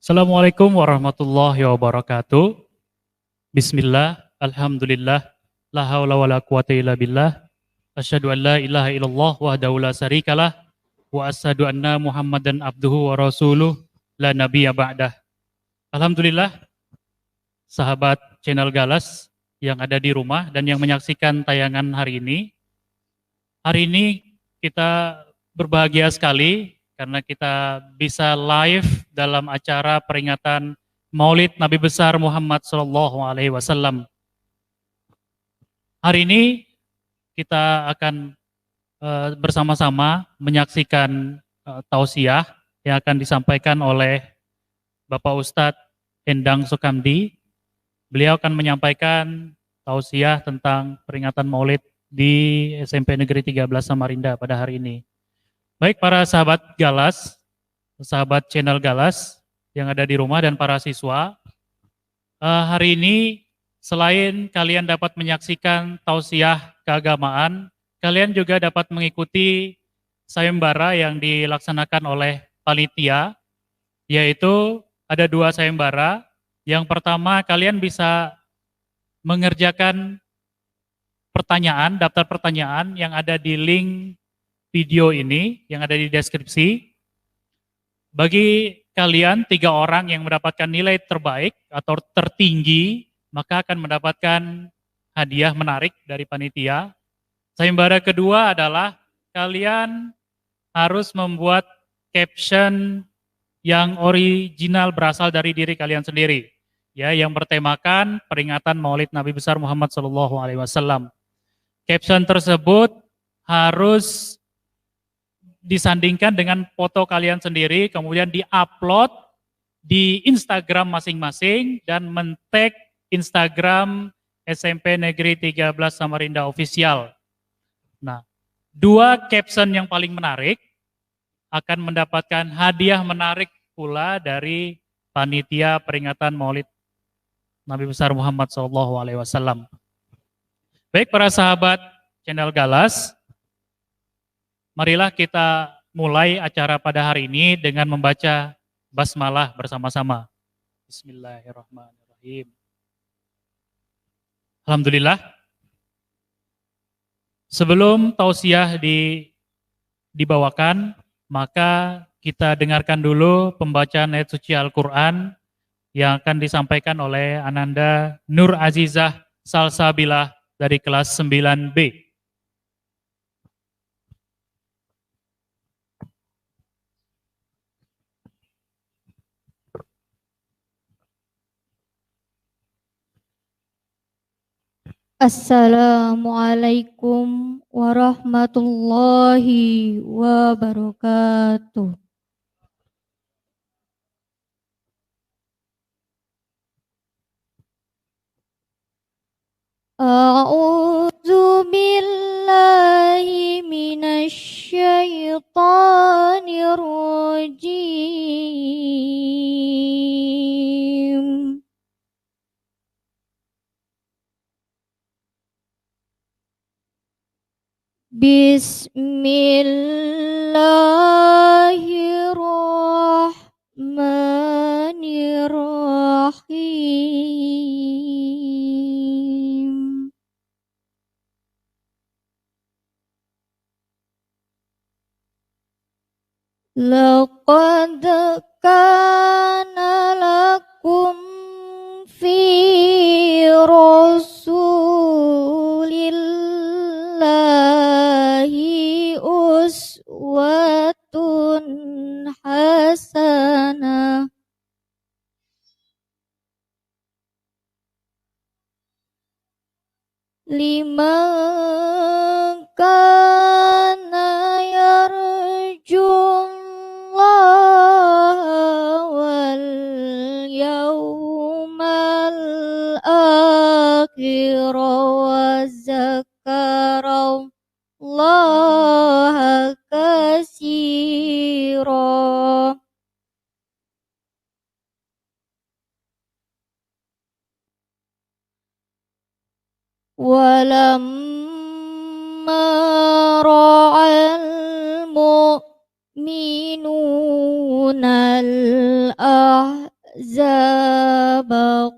Assalamualaikum warahmatullahi wabarakatuh. Bismillah, alhamdulillah, la haula wa la quwata illa billah. Asyhadu an la ilaha illallah wahdahu la syarikalah wa asyhadu anna Muhammadan abduhu wa rasuluh la nabiyya ba'dah. Alhamdulillah, sahabat channel Galas yang ada di rumah dan yang menyaksikan tayangan hari ini. Hari ini kita berbahagia sekali karena kita bisa live dalam acara peringatan Maulid Nabi besar Muhammad Sallallahu Alaihi Wasallam. Hari ini kita akan bersama-sama menyaksikan tausiah yang akan disampaikan oleh Bapak Ustadz Endang Sukamdi. Beliau akan menyampaikan tausiah tentang peringatan Maulid di SMP Negeri 13 Samarinda pada hari ini. Baik para sahabat Galas, sahabat channel Galas yang ada di rumah dan para siswa, hari ini selain kalian dapat menyaksikan tausiah keagamaan, kalian juga dapat mengikuti sayembara yang dilaksanakan oleh panitia, yaitu ada 2 sayembara. Yang pertama, kalian bisa mengerjakan pertanyaan, daftar pertanyaan yang ada di link video ini, yang ada di deskripsi. Bagi kalian 3 orang yang mendapatkan nilai terbaik atau tertinggi, maka akan mendapatkan hadiah menarik dari panitia. Sayembara kedua adalah kalian harus membuat caption yang original berasal dari diri kalian sendiri, ya, yang bertemakan peringatan Maulid Nabi besar Muhammad Sallallahu Alaihi Wasallam. Caption tersebut harus disandingkan dengan foto kalian sendiri, kemudian diupload di Instagram masing-masing dan men-tag Instagram SMP Negeri 13 Samarinda Official. Nah, 2 caption yang paling menarik akan mendapatkan hadiah menarik pula dari panitia peringatan Maulid Nabi besar Muhammad SAW. Baik para sahabat channel Galas, marilah kita mulai acara pada hari ini dengan membaca basmalah bersama-sama. Bismillahirrahmanirrahim. Alhamdulillah. Sebelum tausiah dibawakan, maka kita dengarkan dulu pembacaan ayat suci Al-Quran yang akan disampaikan oleh Ananda Nur Azizah Salsabilah dari kelas 9B. Assalamualaikum warahmatullahi wabarakatuh. A'udzu billahi minasy syaithanir rajim. Bismillahirrahmanirrahim. Laqad kana lakum fi Rasulillahi uswatun hasanah. Liman kana yarjullaha wal yawmal akhir wa zakarallaha katsira. Walamma ra'al mu'minuna al الأحزاب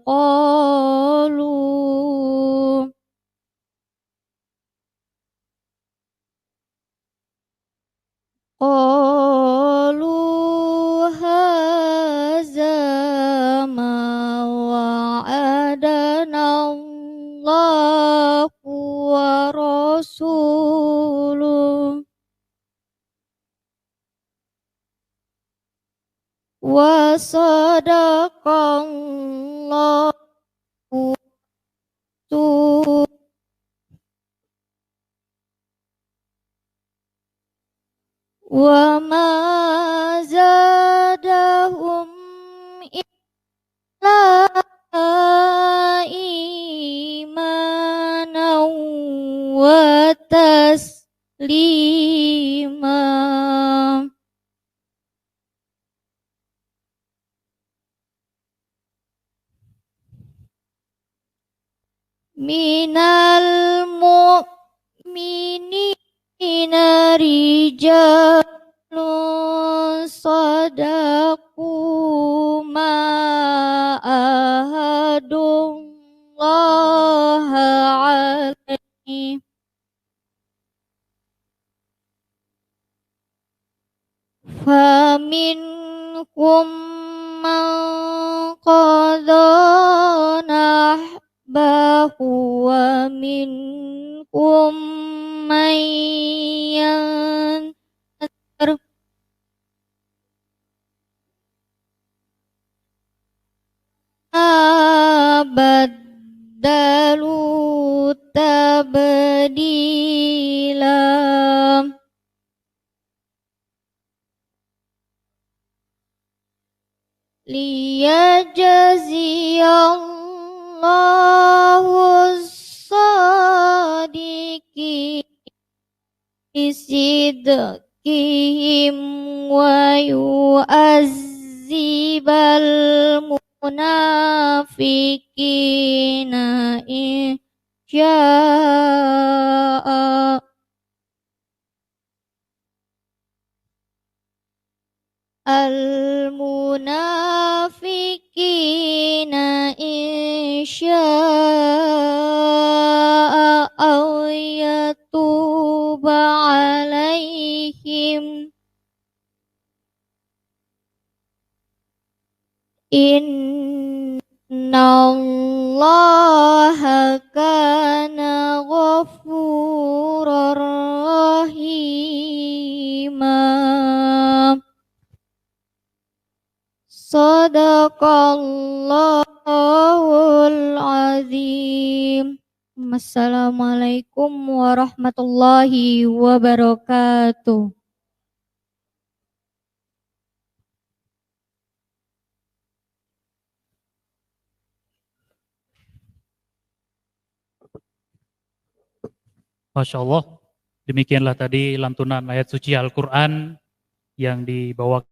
قالوا هذا ما وعدنا الله ورسوله وصدق الله وما زادهم إلا إيمانا وتسليما. Minal mu'minina rijalun sadaqu ma ahadullaha alaihi faminkum man qadha nahbahu wa minkum man yantar baddalu tabdila. Liyajziyallahu as-sadiqin bisidqihim wa yu'azzibal munafiqina in syaa. Al-munafiqina insya'a aw yatuba alaihim innallaha kana ghafurur rahima. Sadaqallahul azim. Assalamualaikum warahmatullahi wabarakatuh. Masya Allah, demikianlah tadi lantunan ayat suci Al-Quran yang dibawakan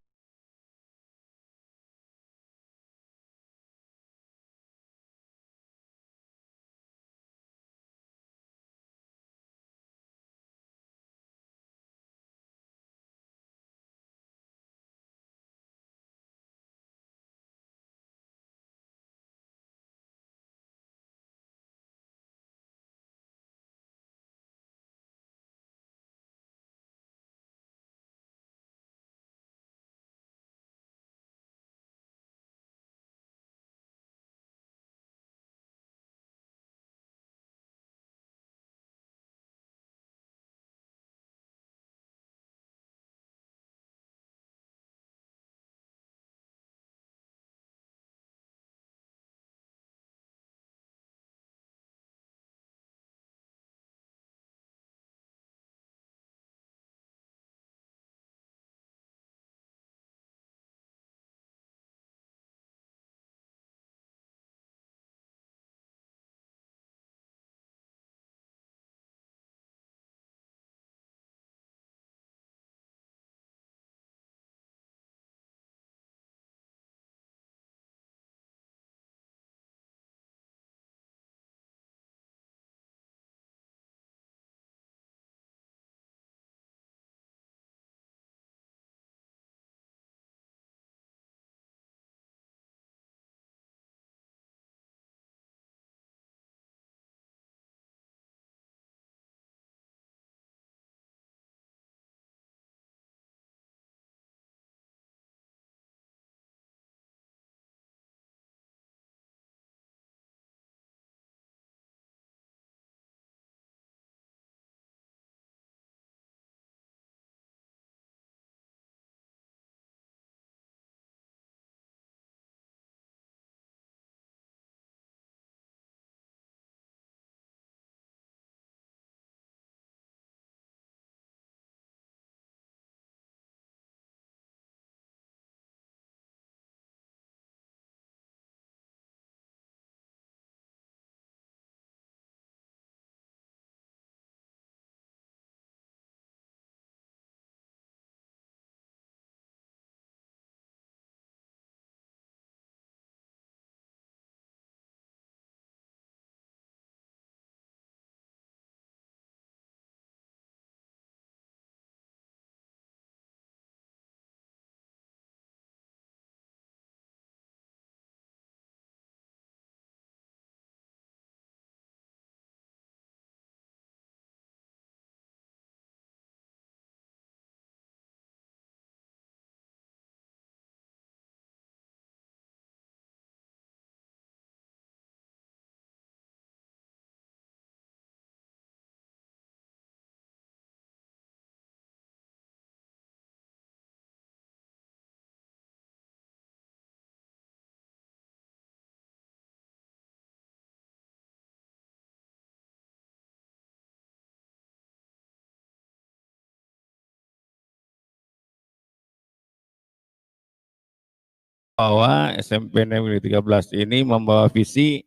bahwa SMP Negeri 13 ini membawa visi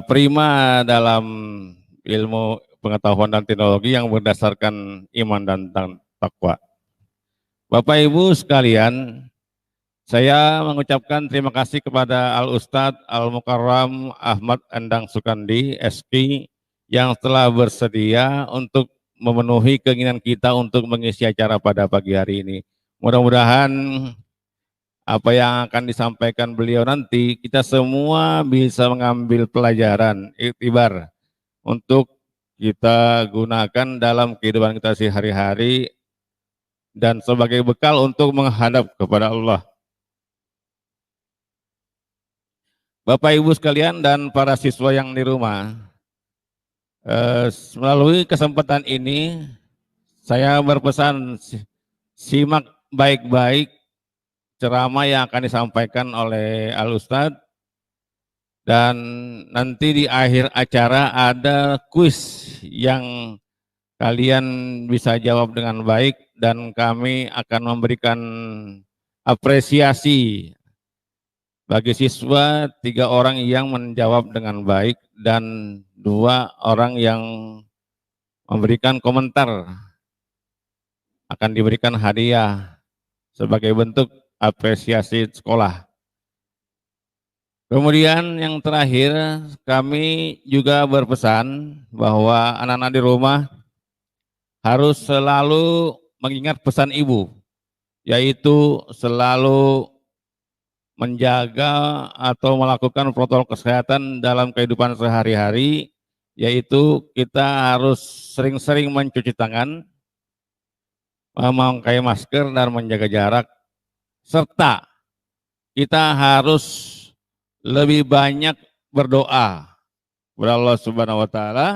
prima dalam ilmu pengetahuan dan teknologi yang berdasarkan iman dan takwa. Bapak Ibu sekalian, saya mengucapkan terima kasih kepada Al-Ustadz Al-Mukarram Ahmad Endang Sukandi, SK, yang telah bersedia untuk memenuhi keinginan kita untuk mengisi acara pada pagi hari ini. Mudah-mudahan apa yang akan disampaikan beliau nanti, kita semua bisa mengambil pelajaran, iktibar, untuk kita gunakan dalam kehidupan kita sehari-hari dan sebagai bekal untuk menghadap kepada Allah. Bapak Ibu sekalian dan para siswa yang di rumah, melalui kesempatan ini saya berpesan simak baik-baik ceramah yang akan disampaikan oleh Al-Ustadz, dan nanti di akhir acara ada kuis yang kalian bisa jawab dengan baik dan kami akan memberikan apresiasi bagi siswa 3 orang yang menjawab dengan baik dan 2 orang yang memberikan komentar akan diberikan hadiah sebagai bentuk apresiasi sekolah. Kemudian yang terakhir, kami juga berpesan bahwa anak-anak di rumah harus selalu mengingat pesan ibu, yaitu selalu menjaga atau melakukan protokol kesehatan dalam kehidupan sehari-hari, yaitu kita harus sering-sering mencuci tangan, memakai masker dan menjaga jarak, serta kita harus lebih banyak berdoa kepada Allah Subhanahu wa Ta'ala.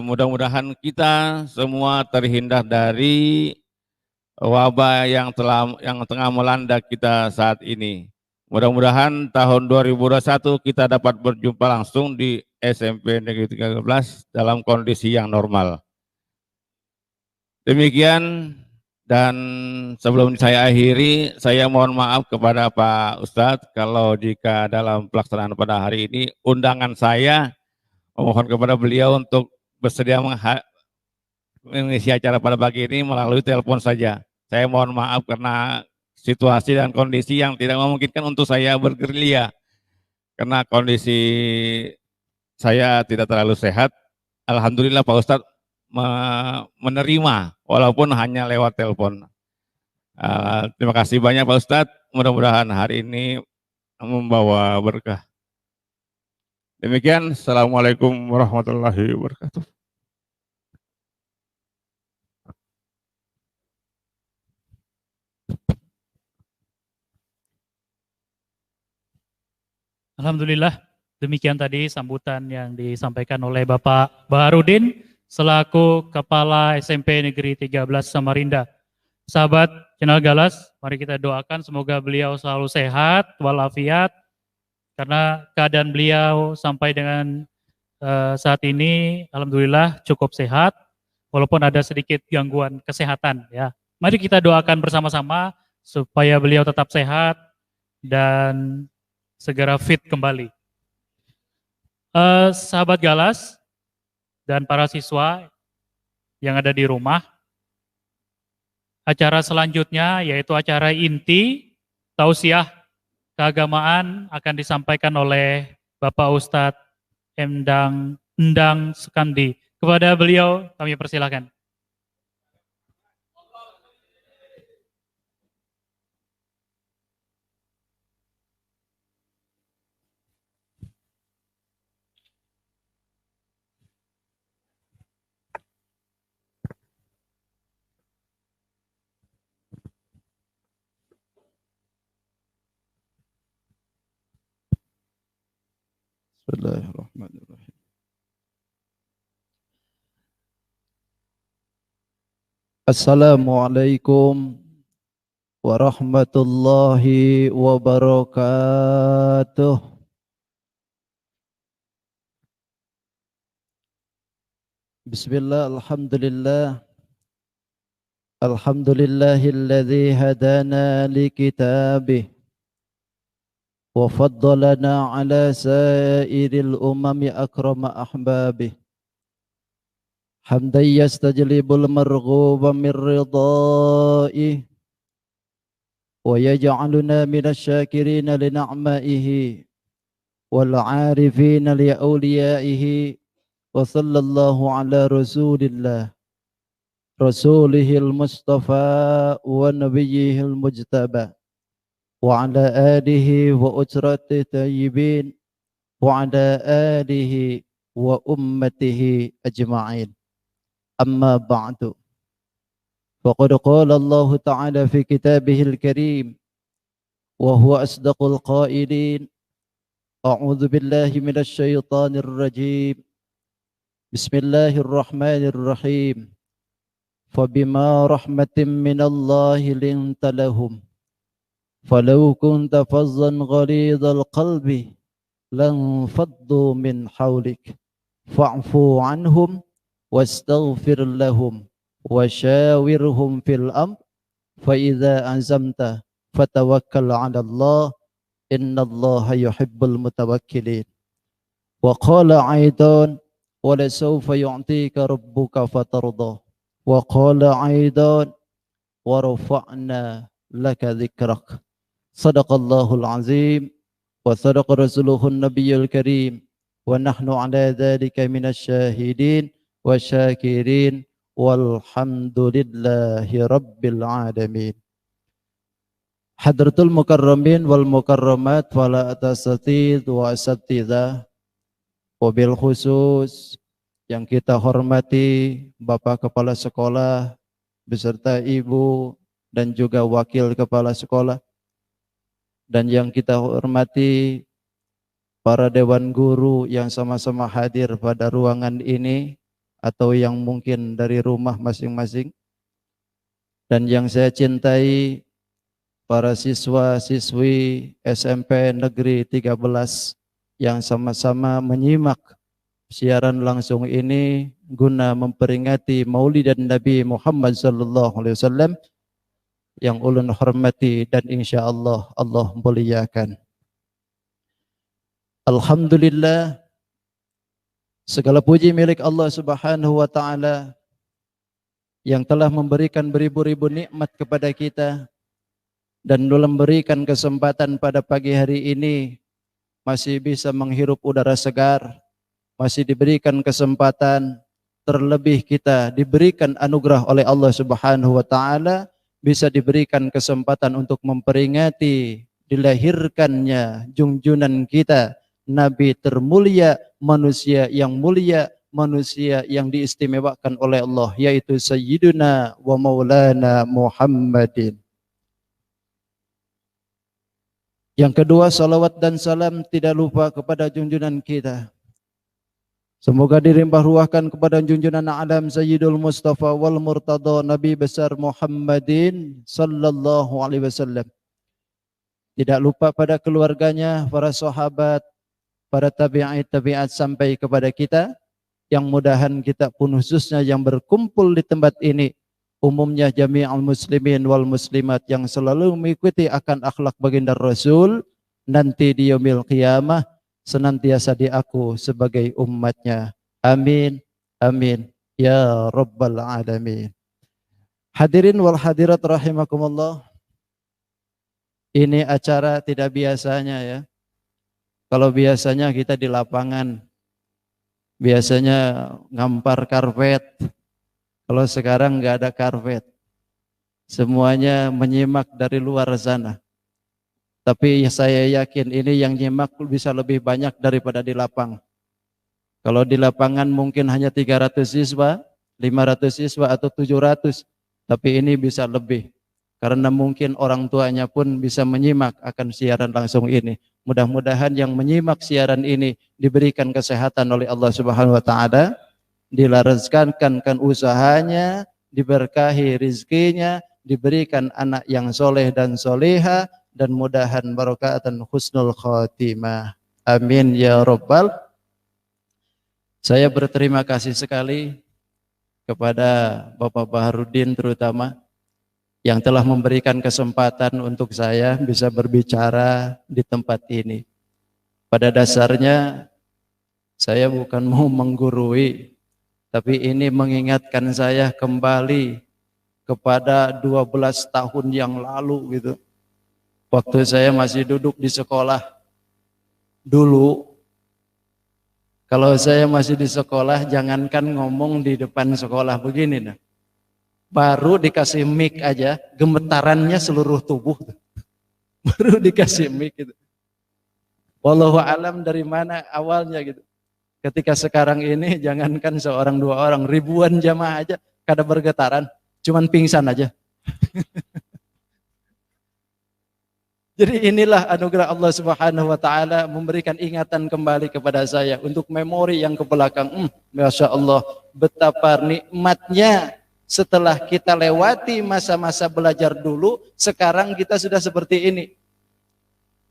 Mudah-mudahan kita semua terhindar dari wabah yang tengah melanda kita saat ini. Mudah-mudahan tahun 2021 kita dapat berjumpa langsung di SMP Negeri 13 dalam kondisi yang normal. Demikian, dan sebelum saya akhiri, saya mohon maaf kepada Pak Ustadz kalau jika dalam pelaksanaan pada hari ini undangan saya memohon kepada beliau untuk bersedia mengisi acara pada pagi ini melalui telepon saja. Saya mohon maaf karena situasi dan kondisi yang tidak memungkinkan untuk saya bergerilya. Karena kondisi saya tidak terlalu sehat. Alhamdulillah Pak Ustadz menerima walaupun hanya lewat telepon. Terima kasih banyak Pak Ustadz. Mudah-mudahan hari ini membawa berkah. Demikian, Assalamualaikum warahmatullahi wabarakatuh. Alhamdulillah, demikian tadi sambutan yang disampaikan oleh Bapak Baharudin selaku Kepala SMP Negeri 13 Samarinda. Sahabat Channel Galas, mari kita doakan semoga beliau selalu sehat, walafiat, karena keadaan beliau sampai dengan saat ini alhamdulillah cukup sehat, walaupun ada sedikit gangguan kesehatan ya. Mari kita doakan bersama-sama supaya beliau tetap sehat dan segera fit kembali. Sahabat Galas dan para siswa yang ada di rumah, acara selanjutnya yaitu acara inti tausiah keagamaan akan disampaikan oleh Bapak Ustadz Endang Sukandi. Kepada beliau kami persilakan. Bismillahirrahmanirrahim. Assalamualaikum warahmatullahi wabarakatuh. Bismillah, alhamdulillah. الحمد لله الذي هدانا لكتابه وفضلنا على سائر الأمم أكرم أحبابه حمدا يستجلب المرغوب من رضائه ويجعلنا من الشاكرين لنعمائه والعارفين لأوليائه وصلى الله على رسول الله رسوله المصطفى ونبيه المجتبى وعلى آله وأسرته الطيبين وعلى آله وأمته أجمعين أما بعد فقد قال الله تعالى في كتابه الكريم وهو أصدق القائلين أعوذ بالله من الشيطان الرجيم بسم الله الرحمن الرحيم فبما رحمة من الله لنت لهم فلو كنت فظا غليظ القلب لانفضوا من حولك فاعفوا عنهم واستغفر لهم وشاورهم في الأمر فإذا عزمت فتوكل على الله إن الله يحب المتوكلين وقال أيضا ولسوف يعطيك ربك فترضى وقال أيضا ورفعنا لك ذكرك صدق الله العظيم وصدق رسوله النبي الكريم ونحن على ذلك من الشاهدين والشاكرين والحمد لله رب العالمين. Hadratul mukarramin wal mukarramat wala atasatid wa asatidah, wabil khusus yang kita hormati Bapak Kepala Sekolah beserta Ibu dan juga Wakil Kepala Sekolah, dan yang kita hormati para Dewan Guru yang sama-sama hadir pada ruangan ini atau yang mungkin dari rumah masing-masing, dan yang saya cintai para siswa-siswi SMP Negeri 13 yang sama-sama menyimak siaran langsung ini guna memperingati Maulidan Nabi Muhammad SAW yang ulun hormati dan insya Allah Allah muliakan. Alhamdulillah, segala puji milik Allah Subhanahu wa taala yang telah memberikan beribu-ribu nikmat kepada kita dan memberikan kesempatan pada pagi hari ini masih bisa menghirup udara segar, masih diberikan kesempatan, terlebih kita diberikan anugerah oleh Allah Subhanahu wa taala bisa diberikan kesempatan untuk memperingati dilahirkannya junjunan kita, Nabi termulia, manusia yang mulia, manusia yang diistimewakan oleh Allah, yaitu Sayyiduna wa Maulana Muhammadin. Yang kedua, salawat dan salam tidak lupa kepada junjunan kita. Semoga dilimpah ruahkan kepada junjunan alam Sayyidul Mustafa wal Murtada Nabi besar Muhammadin sallallahu alaihi wasallam. Tidak lupa pada keluarganya, para sahabat, para tabi'at sampai kepada kita, yang mudahan kita pun khususnya yang berkumpul di tempat ini, umumnya jami'al muslimin wal muslimat yang selalu mengikuti akan akhlak baginda Rasul, nanti di yaumil qiyamah senantiasa diaku sebagai umatnya. Amin, amin, ya rabbal alamin. Hadirin wal hadirat rahimakumullah, ini acara tidak biasanya ya. Kalau biasanya kita di lapangan, biasanya ngampar karpet. Kalau sekarang nggak ada karpet, semuanya menyimak dari luar sana. Tapi saya yakin ini yang nyimak bisa lebih banyak daripada di lapang. Kalau di lapangan mungkin hanya 300 siswa, 500 siswa atau 700, tapi ini bisa lebih. Karena mungkin orang tuanya pun bisa menyimak akan siaran langsung ini. Mudah-mudahan yang menyimak siaran ini diberikan kesehatan oleh Allah Subhanahu wa taala, dilaraskan usahanya, diberkahi rizkinya, diberikan anak yang soleh dan soleha, dan mudahan barokatan husnul khatimah. Amin ya rabbal. Saya berterima kasih sekali kepada Bapak Baharudin terutama yang telah memberikan kesempatan untuk saya bisa berbicara di tempat ini. Pada dasarnya saya bukan mau menggurui, tapi ini mengingatkan saya kembali kepada 12 tahun yang lalu gitu. Waktu saya masih duduk di sekolah dulu, kalau saya masih di sekolah, jangankan ngomong di depan sekolah begini nah. Baru dikasih mic aja, gemetarannya seluruh tubuh. Baru dikasih mic gitu. Wallahu alam dari mana awalnya gitu. Ketika sekarang ini jangankan seorang dua orang, ribuan jamaah aja kada bergetaran, cuman pingsan aja. Jadi inilah anugerah Allah Subhanahu wa taala memberikan ingatan kembali kepada saya untuk memori yang ke belakang. Masya Allah, betapa nikmatnya setelah kita lewati masa-masa belajar dulu, sekarang kita sudah seperti ini.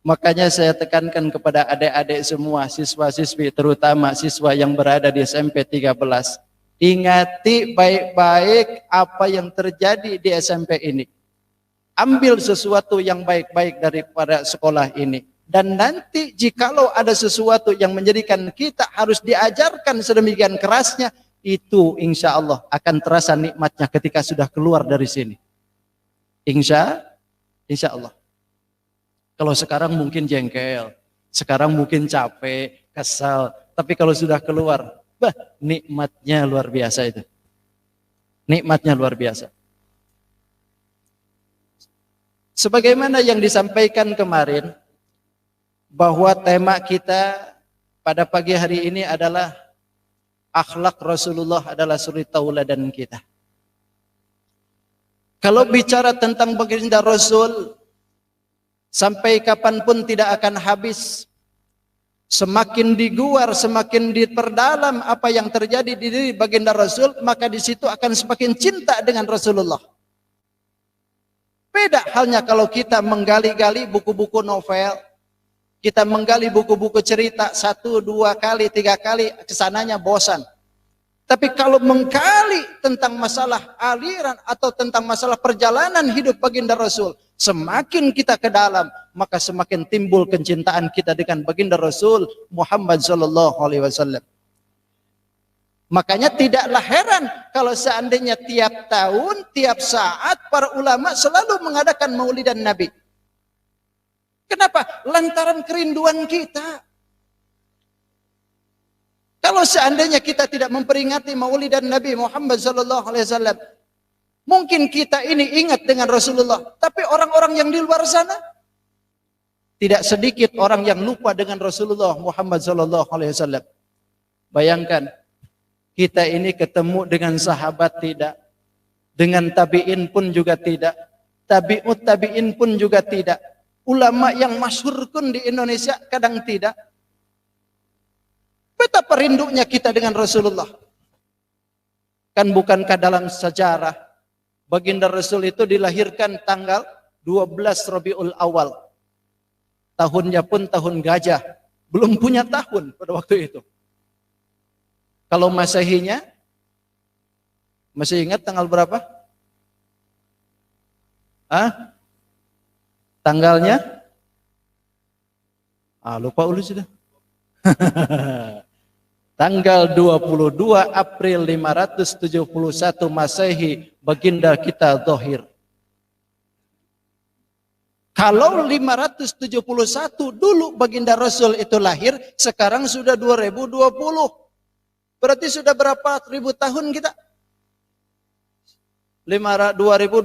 Makanya saya tekankan kepada adik-adik semua, siswa-siswi, terutama siswa yang berada di SMP 13. Ingati baik-baik apa yang terjadi di SMP ini. Ambil sesuatu yang baik-baik daripada sekolah ini. Dan nanti jikalau ada sesuatu yang menjadikan kita harus diajarkan sedemikian kerasnya, itu insya Allah akan terasa nikmatnya ketika sudah keluar dari sini. Insya Allah. Kalau sekarang mungkin jengkel, sekarang mungkin capek, kesal. Tapi kalau sudah keluar, nikmatnya luar biasa itu. Nikmatnya luar biasa. Sebagaimana yang disampaikan kemarin, bahwa tema kita pada pagi hari ini adalah akhlak Rasulullah adalah suri tauladan kita. Kalau bicara tentang baginda Rasul, sampai kapanpun tidak akan habis. Semakin diguar, semakin diperdalam apa yang terjadi di diri baginda Rasul, maka di situ akan semakin cinta dengan Rasulullah. Beda halnya kalau kita menggali-gali buku-buku novel, kita menggali buku-buku cerita 1, 2 kali, 3 kali, kesananya bosan. Tapi kalau menggali tentang masalah aliran atau tentang masalah perjalanan hidup baginda Rasul, semakin kita ke dalam, maka semakin timbul kecintaan kita dengan baginda Rasul Muhammad sallallahu alaihi wasallam. Makanya tidaklah heran kalau seandainya tiap tahun, tiap saat para ulama selalu mengadakan maulidan Nabi. Kenapa? Lantaran kerinduan kita. Kalau seandainya kita tidak memperingati maulidan Nabi Muhammad sallallahu alaihi wasallam, mungkin kita ini ingat dengan Rasulullah, tapi orang-orang yang di luar sana tidak sedikit orang yang lupa dengan Rasulullah Muhammad sallallahu alaihi wasallam. Bayangkan, kita ini ketemu dengan sahabat tidak, dengan tabi'in pun juga tidak, tabi'ut tabi'in pun juga tidak, ulama yang masyhur pun di Indonesia kadang tidak. Betapa rindunya kita dengan Rasulullah. Kan bukankah dalam sejarah baginda Rasul itu dilahirkan tanggal 12 Rabiul Awal. Tahunnya pun tahun gajah. Belum punya tahun pada waktu itu. Kalau Masehinya, masih ingat tanggal berapa? Tanggalnya? Lupa ulu sudah. Tanggal 22 April 571 Masehi baginda kita zahir. Kalau 571 dulu baginda Rasul itu lahir, sekarang sudah 2020. Berarti sudah berapa ribu tahun kita? 2020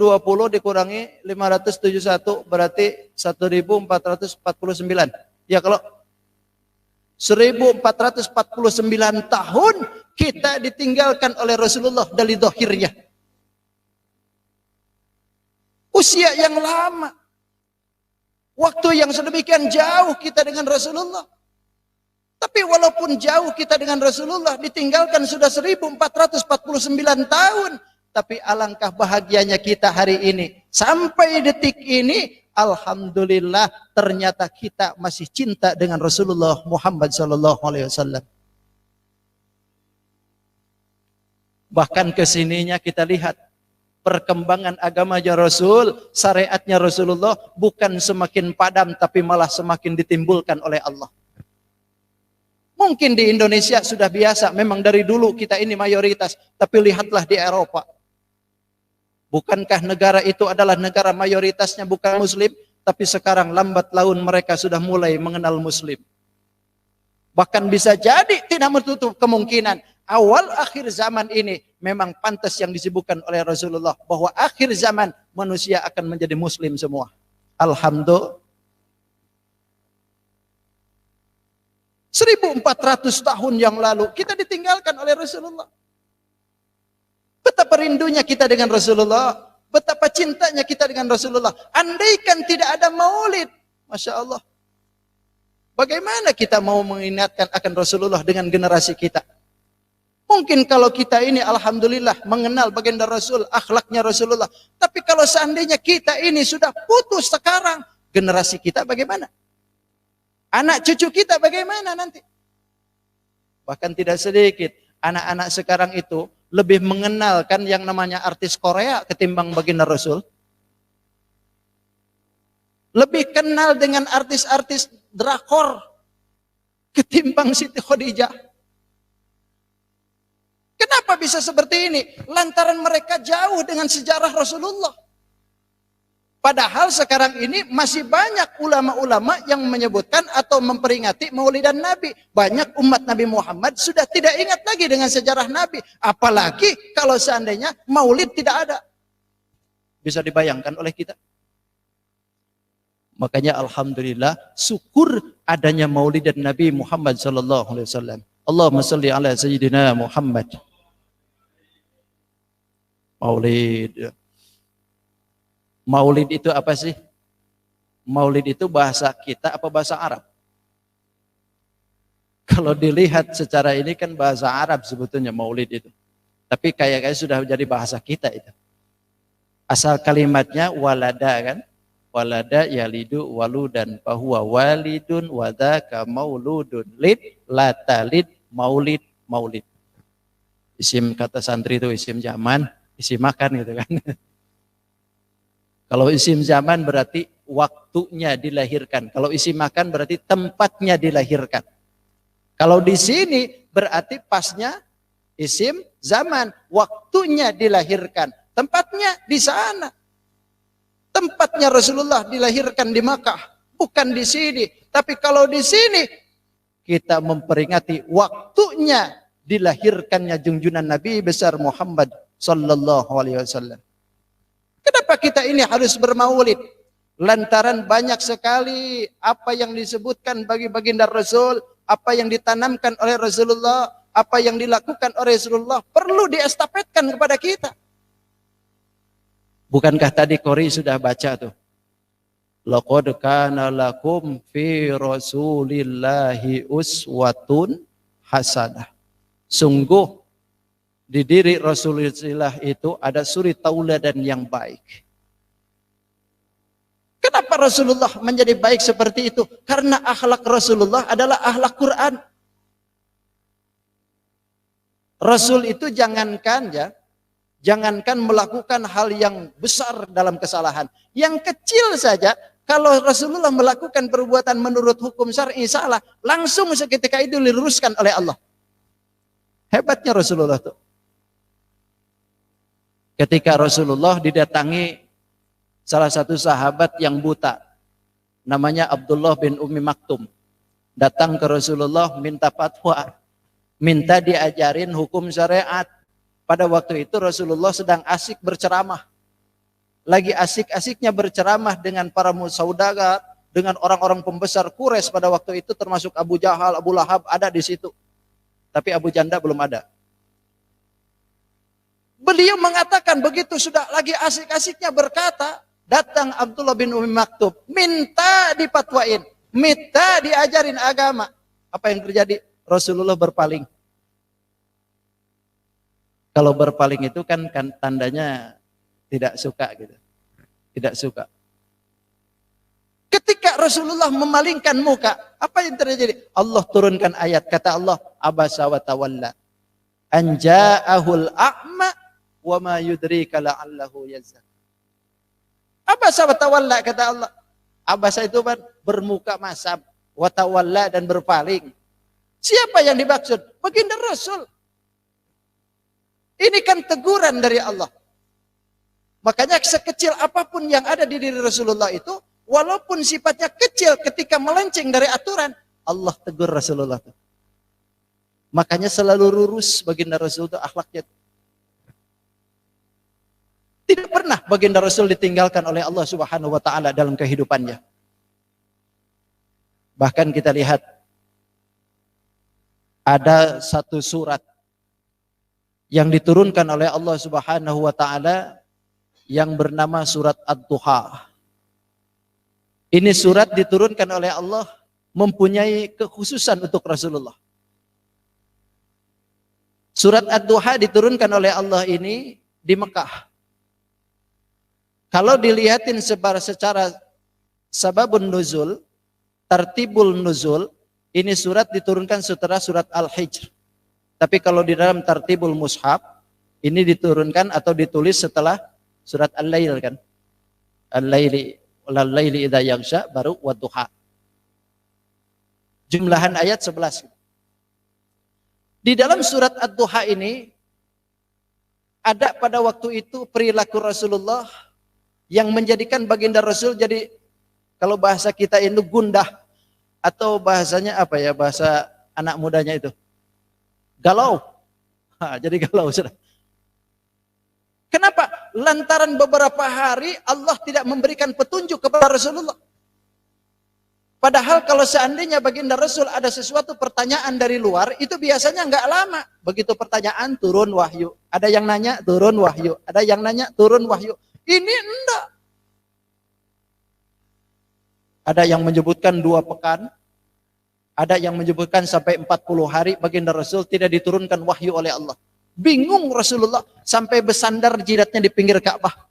dikurangi 571 berarti 1449. Ya kalau 1449 tahun kita ditinggalkan oleh Rasulullah dari zahirnya. Usia yang lama. Waktu yang sedemikian jauh kita dengan Rasulullah. Tapi walaupun jauh kita dengan Rasulullah ditinggalkan sudah 1449 tahun. Tapi alangkah bahagianya kita hari ini. Sampai detik ini, alhamdulillah ternyata kita masih cinta dengan Rasulullah Muhammad SAW. Bahkan kesininya kita lihat perkembangan agamanya Rasul, syariatnya Rasulullah bukan semakin padam tapi malah semakin ditimbulkan oleh Allah. Mungkin di Indonesia sudah biasa, memang dari dulu kita ini mayoritas, tapi lihatlah di Eropa. Bukankah negara itu adalah negara mayoritasnya bukan muslim, tapi sekarang lambat laun mereka sudah mulai mengenal muslim. Bahkan bisa jadi tidak menutup kemungkinan awal akhir zaman ini memang pantas yang disebutkan oleh Rasulullah bahwa akhir zaman manusia akan menjadi muslim semua. Alhamdulillah. 1400 tahun yang lalu kita ditinggalkan oleh Rasulullah. Betapa rindunya kita dengan Rasulullah, betapa cintanya kita dengan Rasulullah. Andaikan tidak ada maulid, Masya Allah, bagaimana kita mau mengingatkan akan Rasulullah dengan generasi kita? Mungkin kalau kita ini alhamdulillah mengenal baginda Rasul, akhlaknya Rasulullah. Tapi kalau seandainya kita ini sudah putus sekarang, generasi kita bagaimana? Anak cucu kita bagaimana nanti? Bahkan tidak sedikit anak-anak sekarang itu lebih mengenalkan yang namanya artis Korea ketimbang baginda Rasul. Lebih kenal dengan artis-artis drakor ketimbang Siti Khadijah. Kenapa bisa seperti ini? Lantaran mereka jauh dengan sejarah Rasulullah. Padahal sekarang ini masih banyak ulama-ulama yang menyebutkan atau memperingati maulidan Nabi. Banyak umat Nabi Muhammad sudah tidak ingat lagi dengan sejarah Nabi. Apalagi kalau seandainya maulid tidak ada. Bisa dibayangkan oleh kita. Makanya alhamdulillah syukur adanya maulidan Nabi Muhammad sallallahu alaihi wasallam. Allahumma shalli ala sayyidina Muhammad. Maulid. Maulid itu apa sih? Maulid itu bahasa kita apa bahasa Arab? Kalau dilihat secara ini kan bahasa Arab sebetulnya maulid itu. Tapi kayaknya sudah menjadi bahasa kita itu. Asal kalimatnya walada kan? Walada yalidu waludan fahuwa walidun wadaka mauludun lid latalid maulid maulid. Isim kata santri itu isim zaman, isim makan gitu kan. Kalau isim zaman berarti waktunya dilahirkan. Kalau isim makan berarti tempatnya dilahirkan. Kalau di sini berarti pasnya isim zaman, waktunya dilahirkan. Tempatnya di sana. Tempatnya Rasulullah dilahirkan di Makkah, bukan di sini. Tapi kalau di sini kita memperingati waktunya dilahirkannya junjungan Nabi besar Muhammad sallallahu alaihi wasallam. Kenapa kita ini harus bermaulid? Lantaran banyak sekali apa yang disebutkan bagi baginda Rasul, apa yang ditanamkan oleh Rasulullah, apa yang dilakukan oleh Rasulullah perlu diestafetkan kepada kita. Bukankah tadi Qori sudah baca tuh? Laqad kana lakum fi Rasulillahi uswatun hasanah. Sungguh di diri Rasulullah itu ada suri tauladan yang baik. Kenapa Rasulullah menjadi baik seperti itu? Karena akhlak Rasulullah adalah akhlak Quran. Rasul itu jangankan melakukan hal yang besar dalam kesalahan. Yang kecil saja, kalau Rasulullah melakukan perbuatan menurut hukum syar'i salah, langsung seketika itu diluruskan oleh Allah. Hebatnya Rasulullah itu. Ketika Rasulullah didatangi salah satu sahabat yang buta, namanya Abdullah bin Ummi Maktum, datang ke Rasulullah minta fatwa, minta diajarin hukum syariat. Pada waktu itu Rasulullah sedang asik berceramah, lagi asik-asiknya berceramah dengan para saudagar, dengan orang-orang pembesar Quraisy pada waktu itu, termasuk Abu Jahal, Abu Lahab ada di situ, tapi Abu Janda belum ada. Beliau mengatakan begitu sudah lagi asik-asiknya berkata, datang Abdullah bin Ummi Maktum, minta dipatwain, minta diajarin agama. Apa yang terjadi? Rasulullah berpaling. Kalau berpaling itu kan tandanya tidak suka gitu. Tidak suka. Ketika Rasulullah memalingkan muka, apa yang terjadi? Allah turunkan ayat, kata Allah, abasa wa tawalla an ja'ahul a'ma wa ma yudrika la'allahu yazakka. Abasa wa tawalla, kata Allah. Abasa itu bermuka masam, wa tawalla, dan berpaling. Siapa yang dimaksud? Baginda Rasul. Ini kan teguran dari Allah. Makanya sekecil apapun yang ada di diri Rasulullah itu, walaupun sifatnya kecil ketika melenceng dari aturan, Allah tegur Rasulullah itu. Makanya selalu lurus baginda Rasul itu akhlaknya. Tidak pernah baginda Rasul ditinggalkan oleh Allah Subhanahu wa taala dalam kehidupannya. Bahkan kita lihat ada satu surat yang diturunkan oleh Allah Subhanahu wa taala yang bernama surat Ad-Duha. Ini surat diturunkan oleh Allah mempunyai kekhususan untuk Rasulullah. Surat Ad-Duha diturunkan oleh Allah ini di Mekah. Kalau dilihatin secara sababun nuzul, tartibul nuzul, ini surat diturunkan setelah surat Al-Hijr. Tapi kalau di dalam tartibul mushaf, ini diturunkan atau ditulis setelah surat Al-Lail kan. Al-Laili idza yaghsha baru wadduha. Jumlahan ayat 11. Di dalam surat Ad-Duha ini ada pada waktu itu perilaku Rasulullah yang menjadikan baginda Rasul jadi, kalau bahasa kita itu gundah, atau bahasanya apa ya, bahasa anak mudanya itu, galau. Jadi galau sudah. Kenapa? Lantaran beberapa hari Allah tidak memberikan petunjuk kepada Rasulullah. Padahal kalau seandainya baginda Rasul ada sesuatu pertanyaan dari luar, itu biasanya nggak lama. Begitu pertanyaan turun wahyu. Ada yang nanya turun wahyu. Ada yang nanya turun wahyu. Ini enggak. Ada yang menyebutkan 2 pekan. Ada yang menyebutkan sampai 40 hari baginda Rasul tidak diturunkan wahyu oleh Allah. Bingung Rasulullah sampai bersandar jidatnya di pinggir Ka'bah.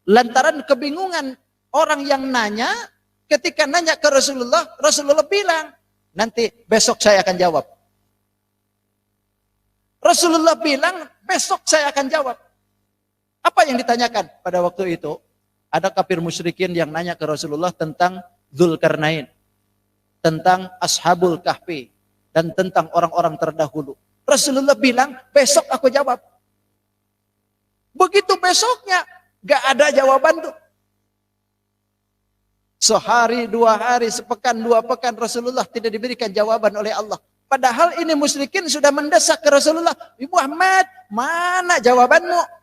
Lantaran kebingungan orang yang nanya, ketika nanya ke Rasulullah, Rasulullah bilang, nanti besok saya akan jawab. Rasulullah bilang, besok saya akan jawab. Apa yang ditanyakan pada waktu itu? Ada kafir musyrikin yang nanya ke Rasulullah tentang Dzulkarnain, tentang Ashabul Kahfi, dan tentang orang-orang terdahulu. Rasulullah bilang, besok aku jawab. Begitu besoknya, gak ada jawaban tuh. Sehari, 2 hari, sepekan, 2 pekan, Rasulullah tidak diberikan jawaban oleh Allah. Padahal ini musyrikin sudah mendesak ke Rasulullah, Muhammad, mana jawabanmu?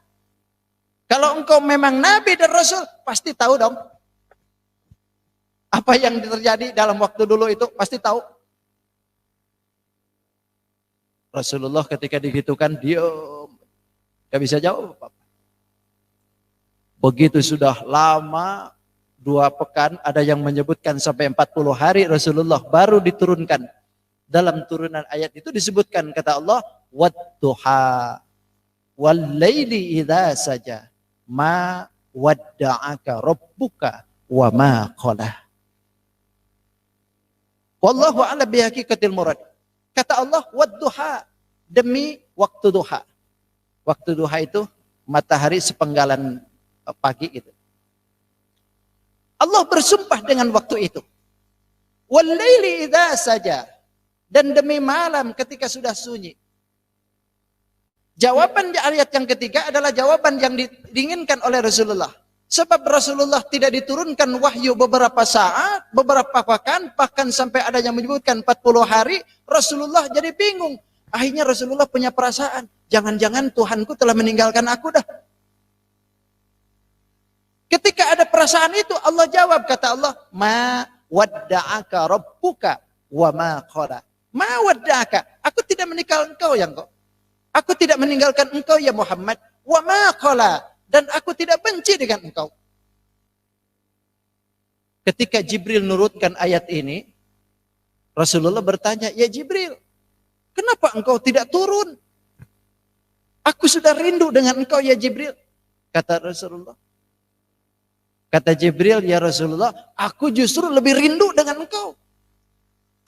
Kalau engkau memang Nabi dan Rasul, pasti tahu dong. Apa yang terjadi dalam waktu dulu itu, pasti tahu. Rasulullah ketika digitukan, diam. Gak bisa jawab apa-apa. Begitu sudah lama, 2 pekan, ada yang menyebutkan sampai 40 hari Rasulullah baru diturunkan. Dalam turunan ayat itu disebutkan, kata Allah, Wadduha wal laili idza saja ma wadda'aka rabbuka wa ma qala. Wallahu a'lam bihaqiqatil murad. Kata Allah, wadduha, demi waktu duha. Waktu duha itu matahari sepenggalan pagi itu. Allah bersumpah dengan waktu itu. Wal laili idza saja, dan demi malam ketika sudah sunyi. Jawaban di ayat yang ketiga adalah jawaban yang diinginkan oleh Rasulullah. Sebab Rasulullah tidak diturunkan wahyu beberapa saat, beberapa pekan, bahkan sampai ada yang menyebutkan 40 hari, Rasulullah jadi bingung. Akhirnya Rasulullah punya perasaan, jangan-jangan Tuhanku telah meninggalkan aku dah. Ketika ada perasaan itu, Allah jawab, kata Allah, ma wadda'aka rabbuka wa ma qala. Ma wadda'aka, aku tidak meninggalkan engkau yang kau. Aku tidak meninggalkan engkau ya Muhammad. Wa ma qala, dan aku tidak benci dengan engkau. Ketika Jibril nurutkan ayat ini, Rasulullah bertanya, ya Jibril, kenapa engkau tidak turun? Aku sudah rindu dengan engkau ya Jibril. Kata Rasulullah. Kata Jibril, ya Rasulullah, aku justru lebih rindu dengan engkau.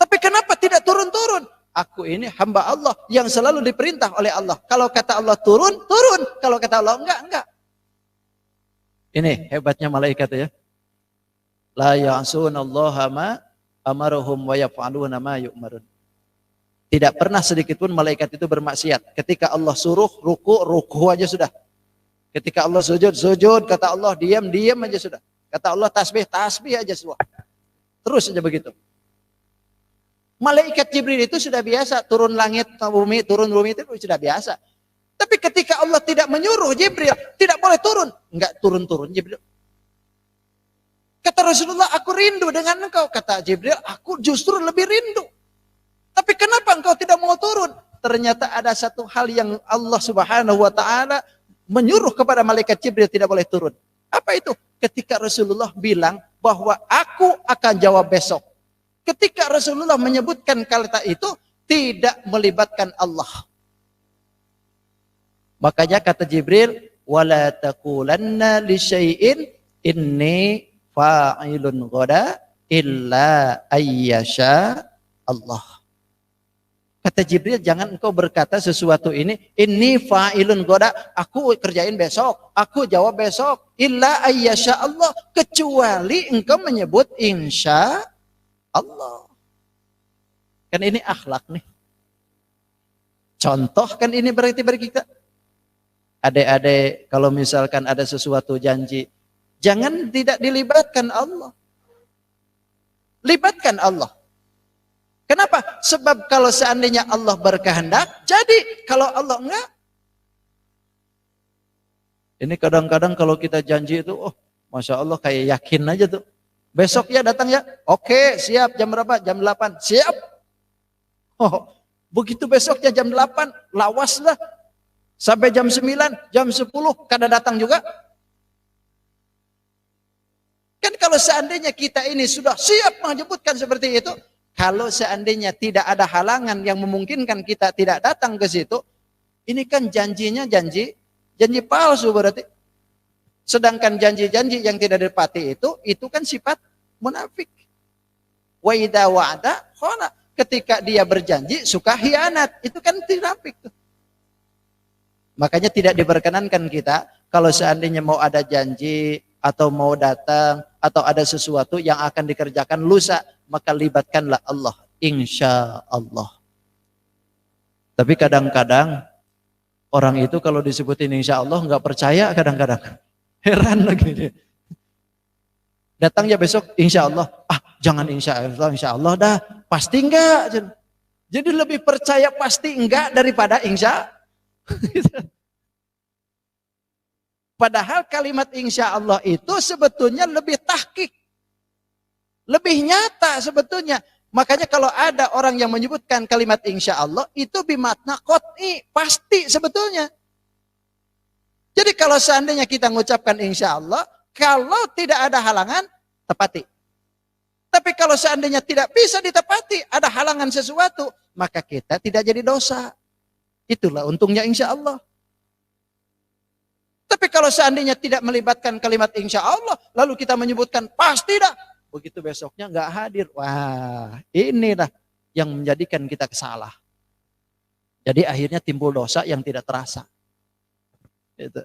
Tapi kenapa tidak turun-turun? Aku ini hamba Allah yang selalu diperintah oleh Allah. Kalau kata Allah turun, turun. Kalau kata Allah enggak. Ini hebatnya malaikat ya. La ya'sunallaha ma amaruhum wa yaf'aluna ma yu'marun. Tidak pernah sedikit pun malaikat itu bermaksiat. Ketika Allah suruh ruku aja sudah. Ketika Allah sujud, kata Allah diam aja sudah. Kata Allah tasbih aja semua. Terus aja begitu. Malaikat Jibril itu sudah biasa turun langit bumi, turun bumi itu sudah biasa. Tapi ketika Allah tidak menyuruh Jibril, tidak boleh turun, enggak turun Jibril. Kata Rasulullah, aku rindu dengan engkau. Kata Jibril, aku justru lebih rindu. Tapi kenapa engkau tidak mau turun? Ternyata ada satu hal yang Allah Subhanahu wa taala menyuruh kepada malaikat Jibril tidak boleh turun. Apa itu? Ketika Rasulullah bilang bahwa aku akan jawab besok. Ketika Rasulullah menyebutkan kata itu tidak melibatkan Allah. Makanya kata Jibril, wala taqulanna li syai'in inni fa'ilun ghadan illa ayyasha Allah. Kata Jibril, jangan engkau berkata sesuatu ini fa'ilun ghadan, aku kerjain besok, aku jawab besok, illa ayyasha Allah, kecuali engkau menyebut insya Allah. Kan ini akhlak nih. Contoh kan ini berarti bagi kita. Adik-adik kalau misalkan ada sesuatu janji, jangan tidak dilibatkan Allah. Libatkan Allah. Kenapa? Sebab kalau seandainya Allah berkehendak, jadi kalau Allah enggak. Ini kadang-kadang kalau kita janji itu, oh Masya Allah kayak yakin aja tuh. Besok ya datang ya. Oke, siap. Jam berapa? Jam 8. Siap. Oh, begitu besoknya jam 8, lawaslah. Sampai jam 9, jam 10, kada datang juga. Kan kalau seandainya kita ini sudah siap menyebutkan seperti itu, kalau seandainya tidak ada halangan yang memungkinkan kita tidak datang ke situ, ini kan janjinya janji palsu berarti. Sedangkan janji-janji yang tidak ditepati itu kan sifat munafik. Wa idza wa'ada khana, ketika dia berjanji suka khianat, itu kan munafik tuh. Makanya tidak diperkenankan kita kalau seandainya mau ada janji atau mau datang atau ada sesuatu yang akan dikerjakan lusa, maka libatkanlah Allah, insya Allah. Tapi kadang-kadang orang itu kalau disebutin insya Allah nggak percaya kadang-kadang. Heran lagi. Datangnya besok insya Allah. Jangan insya Allah dah. Pasti enggak. Jadi lebih percaya pasti enggak daripada insya. Padahal kalimat insya Allah itu sebetulnya lebih tahqiq. Lebih nyata sebetulnya. Makanya kalau ada orang yang menyebutkan kalimat insya Allah itu bimakna qat'i. Pasti sebetulnya. Jadi kalau seandainya kita mengucapkan insya Allah, kalau tidak ada halangan, tepati. Tapi kalau seandainya tidak bisa ditepati, ada halangan sesuatu, maka kita tidak jadi dosa. Itulah untungnya insya Allah. Tapi kalau seandainya tidak melibatkan kalimat insya Allah, lalu kita menyebutkan pasti dah, begitu besoknya nggak hadir. Wah, inilah yang menjadikan kita kesalah. Jadi akhirnya timbul dosa yang tidak terasa. Itu.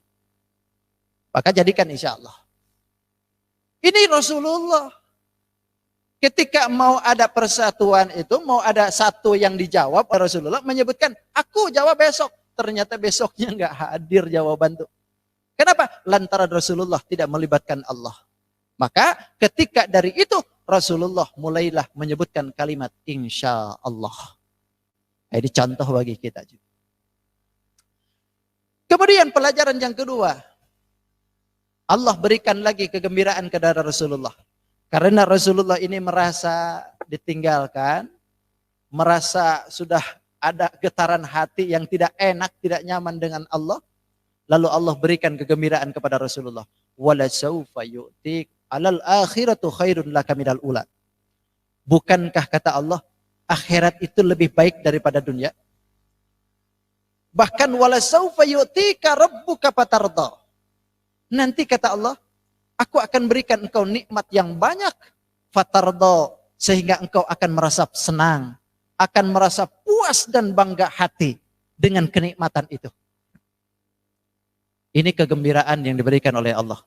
Maka jadikan insya Allah. Ini Rasulullah. Ketika mau ada persatuan itu, mau ada satu yang dijawab, Rasulullah menyebutkan, aku jawab besok. Ternyata besoknya nggak hadir jawaban itu. Kenapa? Lantaran Rasulullah tidak melibatkan Allah. Maka ketika dari itu, Rasulullah mulailah menyebutkan kalimat insya Allah. Ini contoh bagi kita juga. Kemudian pelajaran yang kedua, Allah berikan lagi kegembiraan kepada Rasulullah. Karena Rasulullah ini merasa ditinggalkan, merasa sudah ada getaran hati yang tidak enak, tidak nyaman dengan Allah. Lalu Allah berikan kegembiraan kepada Rasulullah. Wala saufa yu'tik alal akhiratu khairun laka minal ula. Bukankah kata Allah, akhirat itu lebih baik daripada dunia? Bahkan wala saufa yu'tika rabbuka fatarda. Nanti kata Allah, aku akan berikan engkau nikmat yang banyak, fatarda, sehingga engkau akan merasa senang. akan merasa puas dan bangga hati dengan kenikmatan itu. Ini kegembiraan yang diberikan oleh Allah.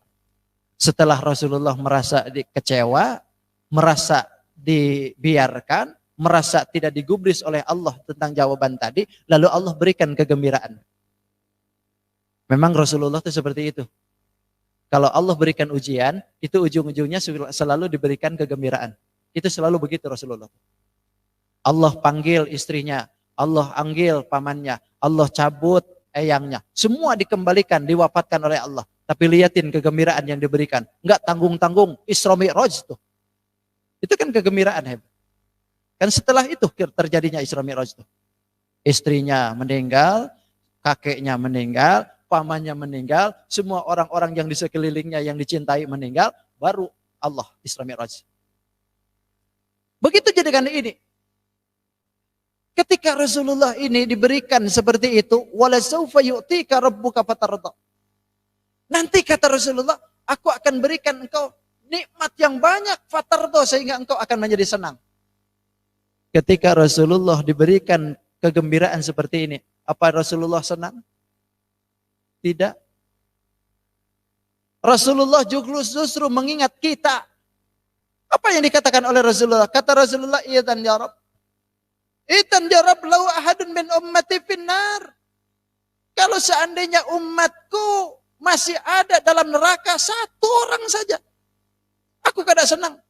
Setelah Rasulullah merasa kecewa, merasa dibiarkan, merasa tidak digubris oleh Allah tentang jawaban tadi, lalu Allah berikan kegembiraan. Memang Rasulullah itu seperti itu. Kalau Allah berikan ujian, itu ujung-ujungnya selalu diberikan kegembiraan. Itu selalu begitu Rasulullah. Allah panggil istrinya, Allah panggil pamannya, Allah cabut eyangnya. Semua dikembalikan, diwafatkan oleh Allah. Tapi liatin kegembiraan yang diberikan. Enggak tanggung-tanggung, Isra Mi'raj tuh. Itu kan kegembiraan hebat. Kan setelah itu terjadinya Isra Mi'raj tuh. Istrinya meninggal, kakeknya meninggal, pamannya meninggal, semua orang-orang yang di sekelilingnya yang dicintai meninggal, baru Allah Isra Mi'raj. Begitu jadikan ini. Ketika Rasulullah ini diberikan seperti itu, wala saufa yu'tika rabbuka fatarda. Nanti kata Rasulullah, aku akan berikan engkau nikmat yang banyak fatarda sehingga engkau akan menjadi senang. Ketika Rasulullah diberikan kegembiraan seperti ini, apa Rasulullah senang? Tidak. Rasulullah justru mengingat kita. Apa yang dikatakan oleh Rasulullah? Kata Rasulullah, "Idzan ya Rabb. Idzan ya Rabb law ahadun min ummati finnar." Kalau seandainya umatku masih ada dalam neraka satu orang saja, aku kada senang.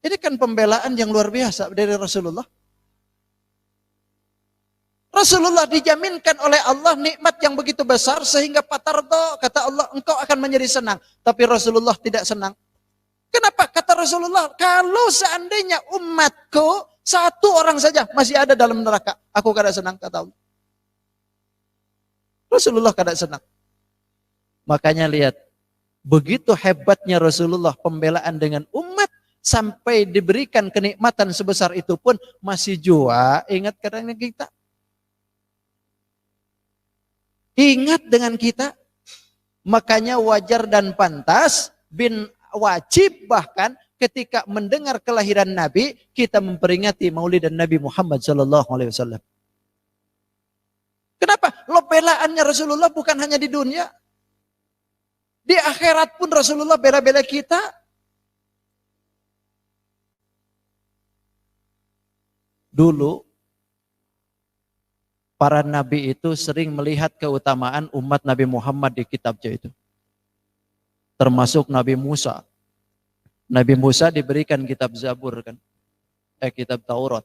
Ini kan pembelaan yang luar biasa dari Rasulullah. Rasulullah dijaminkan oleh Allah nikmat yang begitu besar sehingga patardo, kata Allah, engkau akan menjadi senang. Tapi Rasulullah tidak senang. Kenapa? Kata Rasulullah, kalau seandainya umatku satu orang saja masih ada dalam neraka, aku kada senang, kata Allah. Rasulullah kada senang. Makanya lihat, begitu hebatnya Rasulullah pembelaan dengan umat, sampai diberikan kenikmatan sebesar itu pun masih jua ingat kadang kita. Ingat dengan kita. Makanya wajar dan pantas bin wajib bahkan ketika mendengar kelahiran Nabi kita memperingati Maulid dan Nabi Muhammad sallallahu alaihi wasallam. Kenapa? Lo belaannya Rasulullah bukan hanya di dunia. Di akhirat pun Rasulullah bela-bela kita. Dulu para nabi itu sering melihat keutamaan umat Nabi Muhammad di kitabnya itu. Termasuk Nabi Musa. Nabi Musa diberikan kitab Zabur kan. Kitab Taurat.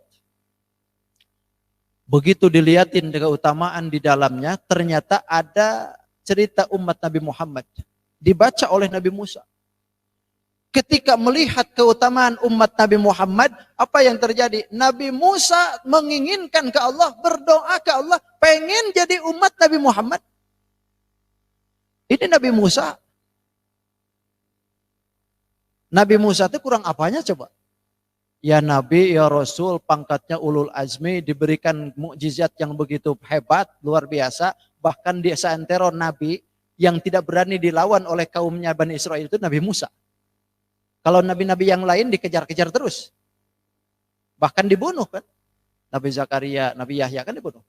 Begitu dilihatin keutamaan di dalamnya, ternyata ada cerita umat Nabi Muhammad. Dibaca oleh Nabi Musa. Ketika melihat keutamaan umat Nabi Muhammad, apa yang terjadi? Nabi Musa menginginkan ke Allah, berdoa ke Allah, pengen jadi umat Nabi Muhammad. Ini Nabi Musa. Nabi Musa itu kurang apanya coba? Ya Nabi, ya Rasul, pangkatnya ulul azmi, diberikan mukjizat yang begitu hebat, luar biasa. Bahkan di seantero Nabi yang tidak berani dilawan oleh kaumnya Bani Israel itu Nabi Musa. Kalau nabi-nabi yang lain dikejar-kejar terus. Bahkan dibunuh kan. Nabi Zakaria, Nabi Yahya kan dibunuh.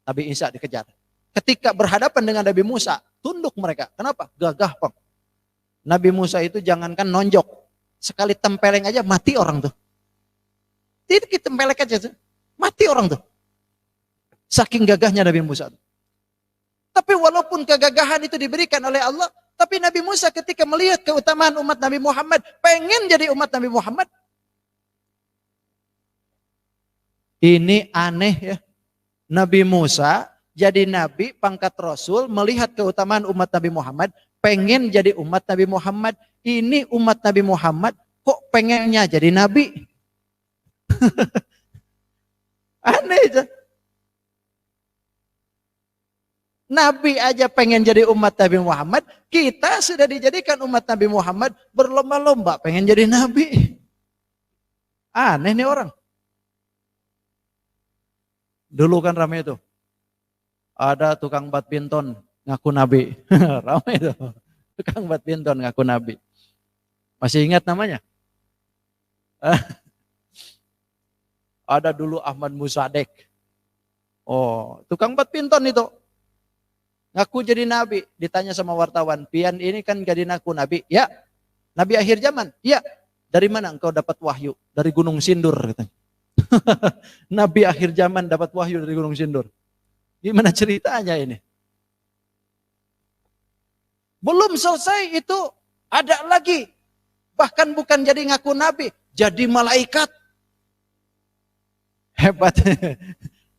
Nabi Isa dikejar. Ketika berhadapan dengan Nabi Musa, tunduk mereka. Kenapa? Gagah Pak. Nabi Musa itu jangankan nonjok. Sekali tempeleng aja mati orang tuh. Tidak tempelek aja tuh. Mati orang tuh. Saking gagahnya Nabi Musa. Tapi walaupun kegagahan itu diberikan oleh Allah, tapi Nabi Musa ketika melihat keutamaan umat Nabi Muhammad, pengen jadi umat Nabi Muhammad. Ini aneh ya. Nabi Musa jadi nabi, pangkat rasul, melihat keutamaan umat Nabi Muhammad, pengen jadi umat Nabi Muhammad. Ini umat Nabi Muhammad kok pengennya jadi nabi? Aneh aja. Nabi aja pengen jadi umat Nabi Muhammad, kita sudah dijadikan umat Nabi Muhammad, berlomba-lomba pengen jadi nabi. Aneh nih orang. Dulu kan ramai itu. Ada tukang badminton ngaku nabi. Ramai itu. Tukang badminton ngaku nabi. Masih ingat namanya? Ada dulu Ahmad Musadek. Oh, tukang badminton itu. Ngaku jadi nabi. Ditanya sama wartawan, pian ini kan jadi ngaku nabi. Ya, nabi akhir zaman. Ya, dari mana engkau dapat wahyu? Dari Gunung Sindur. Katanya. Nabi akhir zaman dapat wahyu dari Gunung Sindur. Gimana ceritanya ini? Belum selesai itu, ada lagi. Bahkan bukan jadi ngaku nabi, jadi malaikat. Hebat.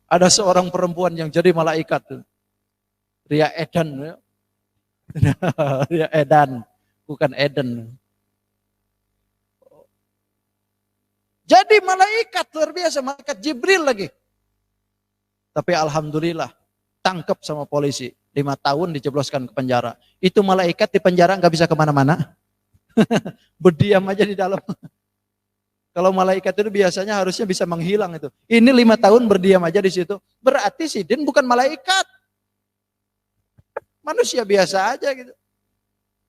Ada seorang perempuan yang jadi malaikat. Ria Edan. Ria Edan, bukan Eden. Jadi malaikat luar biasa, malaikat Jibril lagi. Tapi alhamdulillah, tangkap sama polisi. 5 tahun dijebloskan ke penjara. Itu malaikat di penjara nggak bisa kemana-mana. Berdiam aja di dalam. Kalau malaikat itu biasanya harusnya bisa menghilang itu. Ini 5 tahun berdiam aja di situ. Berarti Sidin bukan malaikat. Manusia biasa aja gitu.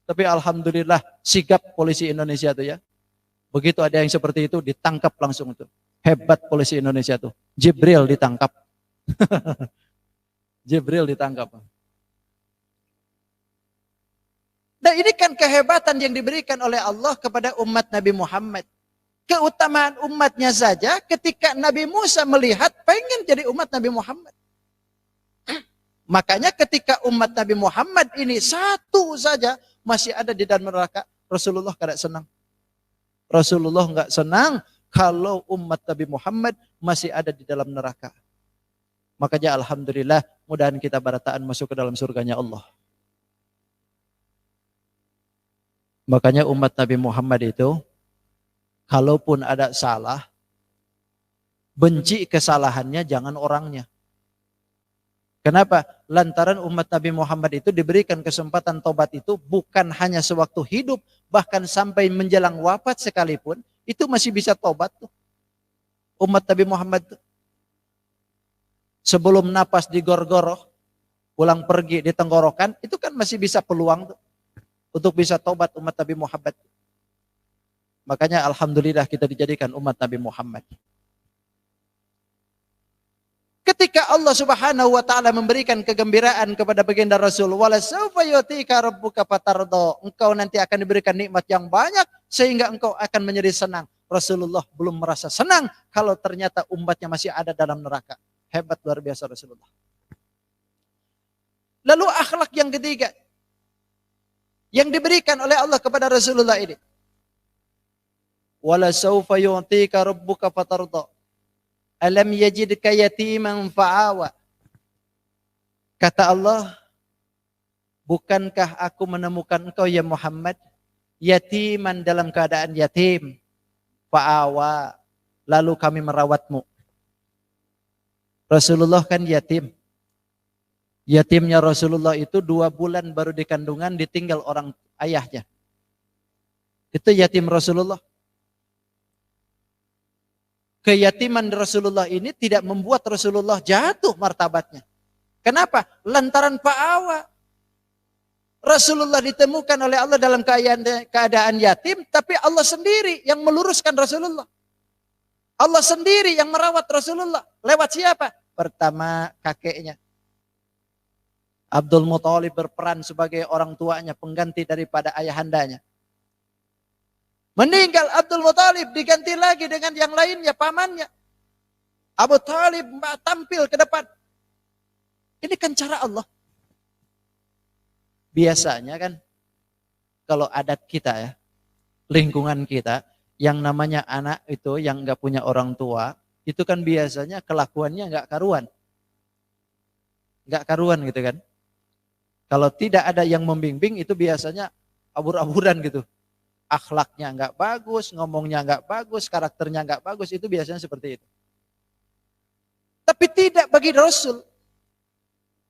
Tapi alhamdulillah sigap polisi Indonesia tuh ya. Begitu ada yang seperti itu ditangkap langsung itu. Hebat polisi Indonesia tuh. Jibril ditangkap. Jibril ditangkap. Nah ini kan kehebatan yang diberikan oleh Allah kepada umat Nabi Muhammad. Keutamaan umatnya saja ketika Nabi Musa melihat pengen jadi umat Nabi Muhammad. Makanya ketika umat Nabi Muhammad ini satu saja masih ada di dalam neraka, Rasulullah tidak senang. Rasulullah enggak senang kalau umat Nabi Muhammad masih ada di dalam neraka. Makanya alhamdulillah mudahan kita barataan masuk ke dalam surganya Allah. Makanya umat Nabi Muhammad itu kalaupun ada salah, benci kesalahannya jangan orangnya. Kenapa? Lantaran umat Nabi Muhammad itu diberikan kesempatan tobat itu bukan hanya sewaktu hidup, bahkan sampai menjelang wafat sekalipun, itu masih bisa tobat tuh. Umat Nabi Muhammad tuh. Sebelum napas digorgoroh, pulang pergi di tenggorokan, itu kan masih bisa peluang tuh. Untuk bisa tobat umat Nabi Muhammad. Makanya alhamdulillah kita dijadikan umat Nabi Muhammad. Ketika Allah Subhanahu wa taala memberikan kegembiraan kepada baginda Rasul, wala saufa yu'tika rabbuka fatarda. Engkau nanti akan diberikan nikmat yang banyak sehingga engkau akan menjadi senang. Rasulullah belum merasa senang kalau ternyata umatnya masih ada dalam neraka. Hebat luar biasa Rasulullah. Lalu akhlak yang ketiga yang diberikan oleh Allah kepada Rasulullah ini. Wala saufa yu'tika rabbuka fatarda. Alam yajidka yatiman fa'awa. Kata Allah, bukankah aku menemukan engkau ya Muhammad yatiman dalam keadaan yatim, fa'awa, lalu kami merawatmu. Rasulullah kan yatim. Yatimnya Rasulullah itu 2 bulan baru di kandungan ditinggal orang ayahnya. Itu yatim Rasulullah. Keyatiman Rasulullah ini tidak membuat Rasulullah jatuh martabatnya. Kenapa? Lantaran fa'awa. Rasulullah ditemukan oleh Allah dalam keadaan yatim, tapi Allah sendiri yang meluruskan Rasulullah. Allah sendiri yang merawat Rasulullah. Lewat siapa? Pertama kakeknya. Abdul Muthalib berperan sebagai orang tuanya, pengganti daripada ayahandanya. Meninggal Abdul Muthalib, diganti lagi dengan yang lainnya, pamannya. Abu Thalib tampil ke depan. Ini kan cara Allah. Biasanya kan, kalau adat kita ya, lingkungan kita, yang namanya anak itu yang nggak punya orang tua, itu kan biasanya kelakuannya nggak karuan. Nggak karuan gitu kan. Kalau tidak ada yang membimbing, itu biasanya abur-aburan gitu. Akhlaknya nggak bagus, ngomongnya nggak bagus, karakternya nggak bagus, itu biasanya seperti itu. Tapi tidak bagi Rasul.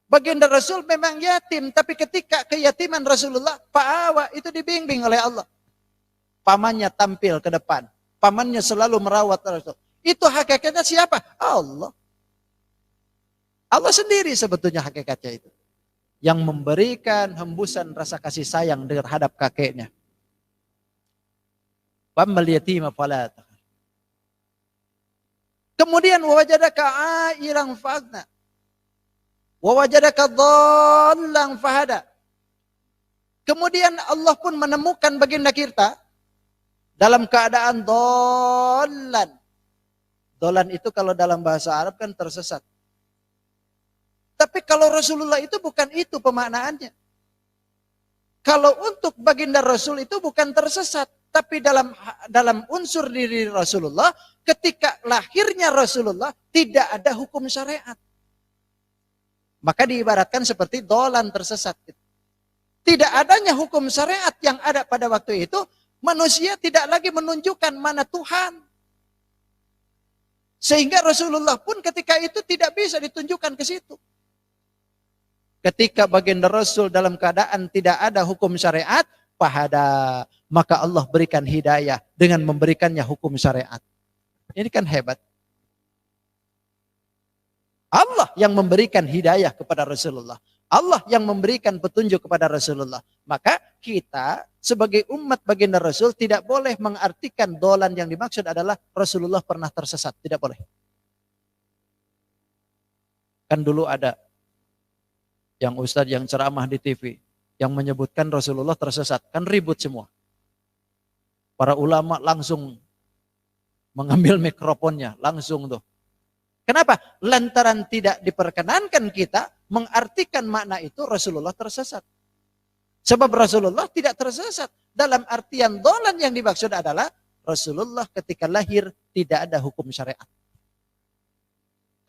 Baginda Rasul memang yatim, tapi ketika keyatiman Rasulullah, fa'awa itu dibimbing oleh Allah. Pamannya tampil ke depan, pamannya selalu merawat Rasul. Itu hakikatnya siapa? Allah. Allah sendiri sebetulnya hakikatnya itu. Yang memberikan hembusan rasa kasih sayang terhadap kakeknya. Kemudian wawajadaka ailang fa'agna. Wawajadaka dhallan fahada. Kemudian Allah pun menemukan baginda kita dalam keadaan dhallan. Dhallan itu kalau dalam bahasa Arab kan tersesat. Tapi kalau Rasulullah itu bukan itu pemaknaannya. Kalau untuk baginda Rasul itu bukan tersesat, tapi dalam unsur diri Rasulullah, ketika lahirnya Rasulullah tidak ada hukum syariat. Maka diibaratkan seperti dolan tersesat. Tidak adanya hukum syariat yang ada pada waktu itu, manusia tidak lagi menunjukkan mana Tuhan. Sehingga Rasulullah pun ketika itu tidak bisa ditunjukkan ke situ. Ketika baginda Rasul dalam keadaan tidak ada hukum syariat, fahada, maka Allah berikan hidayah dengan memberikannya hukum syariat. Ini kan hebat. Allah yang memberikan hidayah kepada Rasulullah. Allah yang memberikan petunjuk kepada Rasulullah. Maka kita sebagai umat baginda Rasul tidak boleh mengartikan dolan yang dimaksud adalah Rasulullah pernah tersesat. Tidak boleh. Kan dulu ada yang ustadz yang ceramah di TV yang menyebutkan Rasulullah tersesat, kan ribut semua. Para ulama langsung mengambil mikrofonnya, langsung tuh. Kenapa? Lantaran tidak diperkenankan kita mengartikan makna itu Rasulullah tersesat. Sebab Rasulullah tidak tersesat. Dalam artian dolan yang dimaksud adalah Rasulullah ketika lahir tidak ada hukum syariat.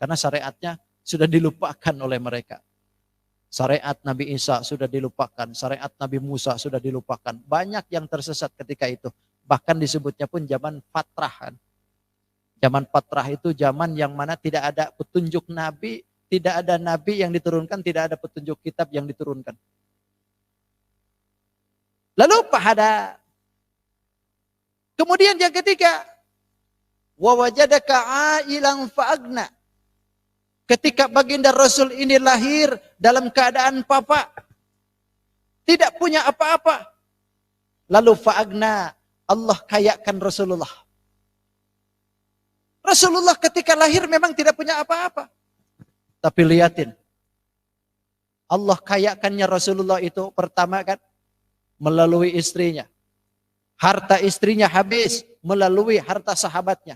Karena syariatnya sudah dilupakan oleh mereka. Syariat Nabi Isa sudah dilupakan, syariat Nabi Musa sudah dilupakan. Banyak yang tersesat ketika itu. Bahkan disebutnya pun zaman fatrah. Zaman fatrah itu zaman yang mana tidak ada petunjuk Nabi, tidak ada Nabi yang diturunkan, tidak ada petunjuk kitab yang diturunkan. Lalu fahada. Kemudian yang ketiga, wawajadaka ailang fa'agna. Ketika baginda Rasul ini lahir dalam keadaan papa, tidak punya apa-apa. Lalu fa'agna, Allah kayakan Rasulullah. Rasulullah ketika lahir memang tidak punya apa-apa. Tapi lihatin, Allah kayakannya Rasulullah itu pertama kan melalui istrinya. Harta istrinya habis melalui harta sahabatnya.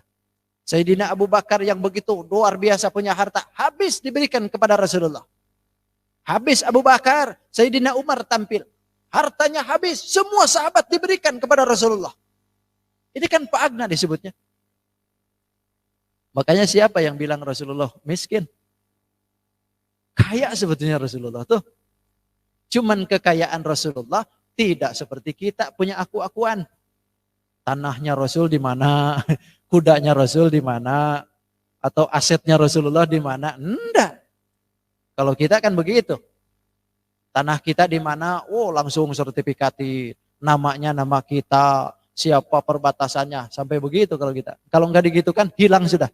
Sayyidina Abu Bakar yang begitu luar biasa punya harta, habis diberikan kepada Rasulullah. Habis Abu Bakar, Sayyidina Umar tampil. Hartanya habis, semua sahabat diberikan kepada Rasulullah. Ini kan fa'agna disebutnya. Makanya siapa yang bilang Rasulullah miskin? Kaya sebetulnya Rasulullah tuh. Cuman kekayaan Rasulullah tidak seperti kita punya aku-akuan. Tanahnya Rasul di mana? Kudanya Rasul di mana? Atau asetnya Rasulullah di mana? Enggak. Kalau kita kan begitu. Tanah kita di mana? Oh, langsung sertifikati. Namanya nama kita, siapa perbatasannya, sampai begitu kalau kita. Kalau enggak begitu kan hilang sudah.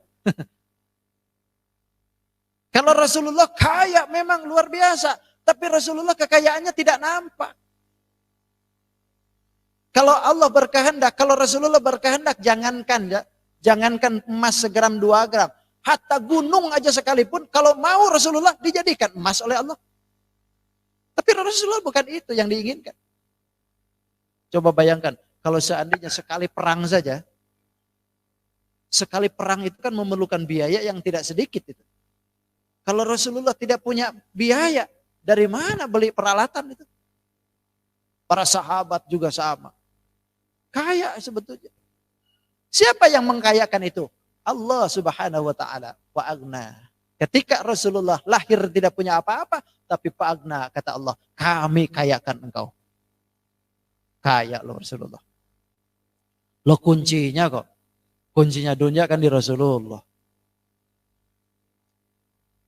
Kalau Rasulullah kaya memang luar biasa, tapi Rasulullah kekayaannya tidak nampak. Kalau Allah berkehendak, kalau Rasulullah berkehendak, jangankan emas segram 2 gram. Hatta gunung aja sekalipun, kalau mau Rasulullah dijadikan emas oleh Allah. Tapi Rasulullah bukan itu yang diinginkan. Coba bayangkan, kalau seandainya sekali perang saja, sekali perang itu kan memerlukan biaya yang tidak sedikit itu. Kalau Rasulullah tidak punya biaya, dari mana beli peralatan itu? Para sahabat juga sama. Kaya sebetulnya. Siapa yang mengkayakan itu? Allah Subhanahu wa taala, wa agna. Ketika Rasulullah lahir tidak punya apa-apa, tapi fa agna, kata Allah, kami kayakan engkau. Kaya loh Rasulullah. Loh kuncinya kok. Kuncinya dunia kan di Rasulullah.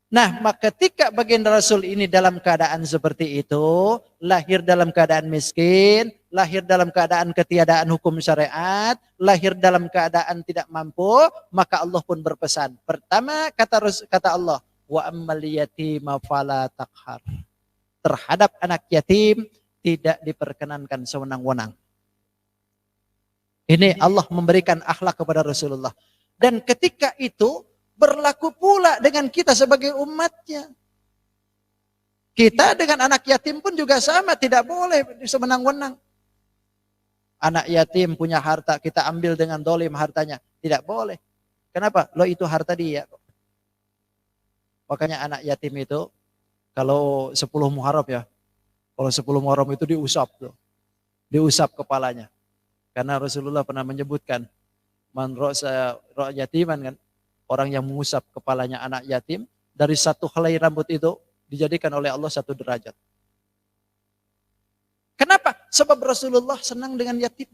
Nah, maka ketika baginda Rasul ini dalam keadaan seperti itu, lahir dalam keadaan miskin, lahir dalam keadaan ketiadaan hukum syariat, lahir dalam keadaan tidak mampu, maka Allah pun berpesan. Pertama kata Allah, wa ammal yatima fala taqhar. Terhadap anak yatim tidak diperkenankan sewenang-wenang. Ini Allah memberikan akhlak kepada Rasulullah. Dan ketika itu berlaku pula dengan kita sebagai umatnya. Kita dengan anak yatim pun juga sama, tidak boleh semenang-wenang. Anak yatim punya harta, kita ambil dengan dolim hartanya. Tidak boleh. Kenapa? Lo itu harta dia. Makanya anak yatim itu, kalau 10 Muharram ya, kalau 10 Muharram itu diusap tuh. Diusap kepalanya. Karena Rasulullah pernah menyebutkan, man ro'sa yatiman kan, orang yang mengusap kepalanya anak yatim, dari satu helai rambut itu, dijadikan oleh Allah 1 derajat. Kenapa? Sebab Rasulullah senang dengan yatim.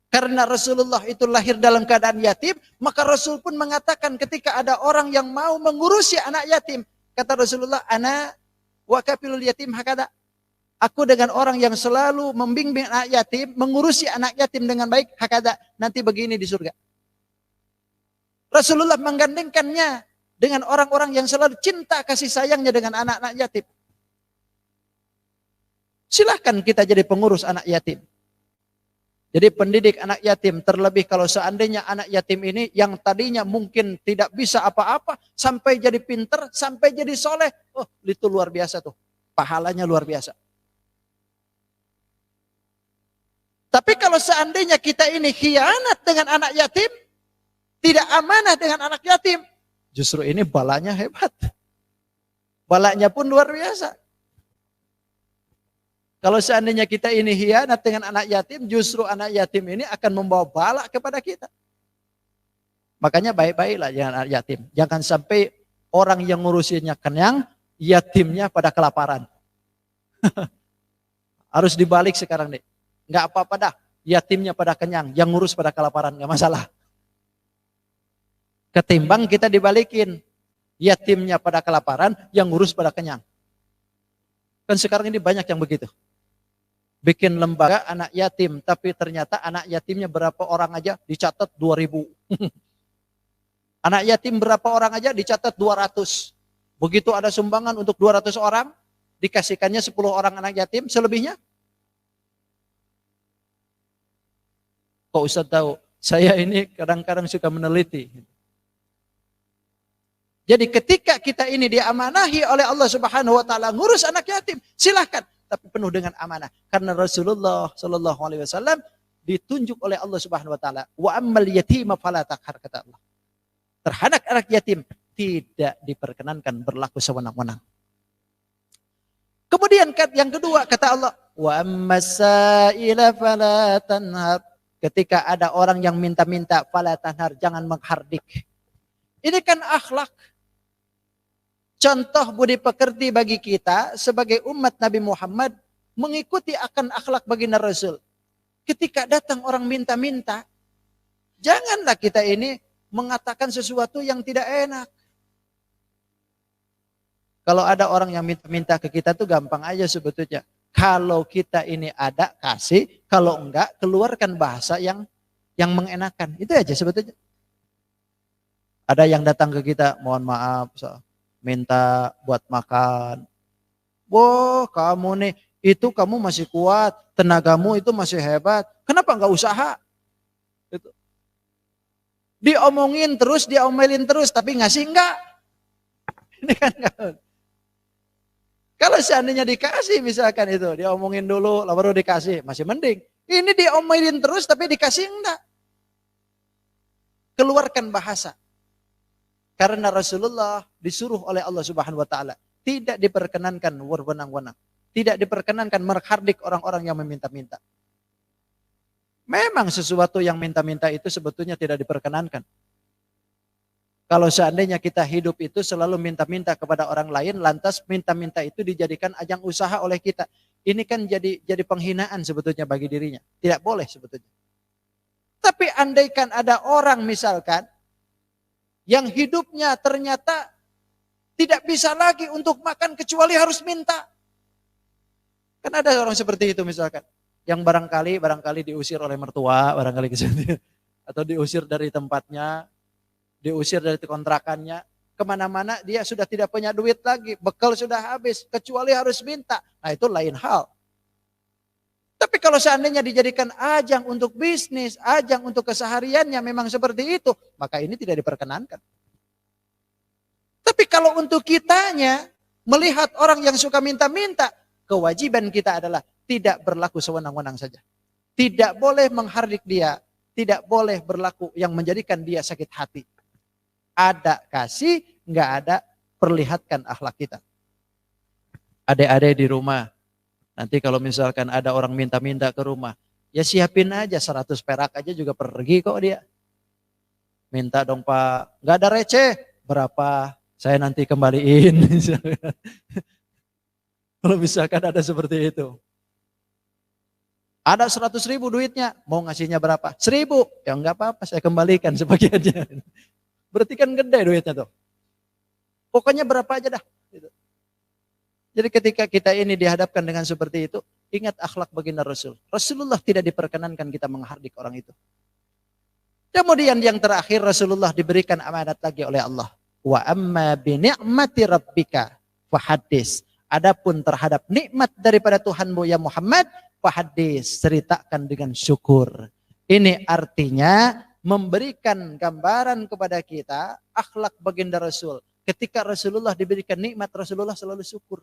Karena Rasulullah itu lahir dalam keadaan yatim, maka Rasul pun mengatakan ketika ada orang yang mau mengurusi anak yatim, kata Rasulullah, ana wa kafilul yatim hakada. Aku dengan orang yang selalu membimbing anak yatim, mengurusi anak yatim dengan baik, hakada. Nanti begini di surga. Rasulullah menggandengkannya dengan orang-orang yang selalu cinta kasih sayangnya dengan anak-anak yatim. Silahkan kita jadi pengurus anak yatim. Jadi pendidik anak yatim, terlebih kalau seandainya anak yatim ini yang tadinya mungkin tidak bisa apa-apa, sampai jadi pinter, sampai jadi soleh. Oh, itu luar biasa tuh. Pahalanya luar biasa. Tapi kalau seandainya kita ini khianat dengan anak yatim, tidak amanah dengan anak yatim, justru ini balanya hebat. Balanya pun luar biasa. Kalau seandainya kita ini khianat dengan anak yatim, justru anak yatim ini akan membawa bala kepada kita. Makanya baik-baiklah dengan anak yatim. Jangan sampai orang yang ngurusinnya kenyang, yatimnya pada kelaparan. Harus dibalik sekarang nih. Nggak apa-apa dah, yatimnya pada kenyang, yang ngurus pada kelaparan, nggak masalah. Ketimbang kita dibalikin, yatimnya pada kelaparan, yang ngurus pada kenyang. Kan sekarang ini banyak yang begitu. Bikin lembaga anak yatim, tapi ternyata anak yatimnya berapa orang aja dicatat 2000. Anak yatim berapa orang aja dicatat 200. Begitu ada sumbangan untuk 200 orang, dikasihkannya 10 orang anak yatim, selebihnya. Kok Ustaz tahu? Saya ini kadang-kadang suka meneliti. Jadi ketika kita ini diamanahi oleh Allah Subhanahu wa taala ngurus anak yatim, silahkan, tapi penuh dengan amanah. Karena Rasulullah sallallahu alaihi wasallam ditunjuk oleh Allah Subhanahu wa taala, wa ammal yatima fala taqhar, kata Allah. Terhadap anak yatim tidak diperkenankan berlaku sewenang-wenang. Kemudian yang kedua kata Allah, wa ammas sa'ila fala tanhar. Ketika ada orang yang minta-minta, fala tanhar, jangan menghardik. Ini kan akhlak. Contoh budi pekerti bagi kita sebagai umat Nabi Muhammad mengikuti akan akhlak baginda Rasul. Ketika datang orang minta-minta, janganlah kita ini mengatakan sesuatu yang tidak enak. Kalau ada orang yang minta-minta ke kita tuh gampang aja sebetulnya. Kalau kita ini ada, kasih. Kalau enggak, keluarkan bahasa yang mengenakan. Itu aja sebetulnya. Ada yang datang ke kita, mohon maaf, minta buat makan. Wah, kamu nih, itu kamu masih kuat, tenagamu itu masih hebat. Kenapa enggak usaha? Itu. Diomongin terus, diomelin terus, tapi ngasih enggak. Ini kan kalau seandainya dikasih misalkan itu, diomongin dulu, lalu baru dikasih, masih mending. Ini diomelin terus, tapi dikasih enggak. Keluarkan bahasa. Karena Rasulullah disuruh oleh Allah Subhanahu wa taala tidak diperkenankan berwenang-wenang, tidak diperkenankan menghardik orang-orang yang meminta-minta. Memang sesuatu yang minta-minta itu sebetulnya tidak diperkenankan. Kalau seandainya kita hidup itu selalu minta-minta kepada orang lain, lantas minta-minta itu dijadikan ajang usaha oleh kita. Ini kan jadi penghinaan sebetulnya bagi dirinya. Tidak boleh sebetulnya. Tapi andaikan ada orang misalkan yang hidupnya ternyata tidak bisa lagi untuk makan kecuali harus minta. Kan ada orang seperti itu misalkan. Yang barangkali diusir oleh mertua, barangkali atau diusir dari tempatnya, diusir dari kontrakannya, kemana-mana dia sudah tidak punya duit lagi, bekal sudah habis, kecuali harus minta. Nah itu lain hal. Tapi kalau seandainya dijadikan ajang untuk bisnis, ajang untuk kesehariannya memang seperti itu, maka ini tidak diperkenankan. Tapi kalau untuk kitanya melihat orang yang suka minta-minta, kewajiban kita adalah tidak berlaku sewenang-wenang saja. Tidak boleh menghardik dia, tidak boleh berlaku yang menjadikan dia sakit hati. Ada kasih, nggak ada, perlihatkan akhlak kita. Adik-adik di rumah, nanti kalau misalkan ada orang minta-minta ke rumah, ya siapin aja 100 perak aja juga pergi kok dia. Minta dong Pak, nggak ada receh, berapa? Saya nanti kembaliin. Kalau misalkan ada seperti itu. Ada 100.000 duitnya, mau ngasihnya berapa? 1.000, ya nggak apa-apa, saya kembalikan sebagiannya. Berarti kan gede duitnya tuh. Pokoknya berapa aja dah. Jadi ketika kita ini dihadapkan dengan seperti itu, ingat akhlak baginda Rasul. Rasulullah tidak diperkenankan kita menghardik orang itu. Kemudian yang terakhir Rasulullah diberikan amanat lagi oleh Allah. Wa amma bi ni'mati rabbika fahaddis. Adapun terhadap nikmat daripada Tuhanmu ya Muhammad, fahaddis, ceritakan dengan syukur. Ini artinya memberikan gambaran kepada kita akhlak baginda Rasul. Ketika Rasulullah diberikan nikmat, Rasulullah selalu syukur.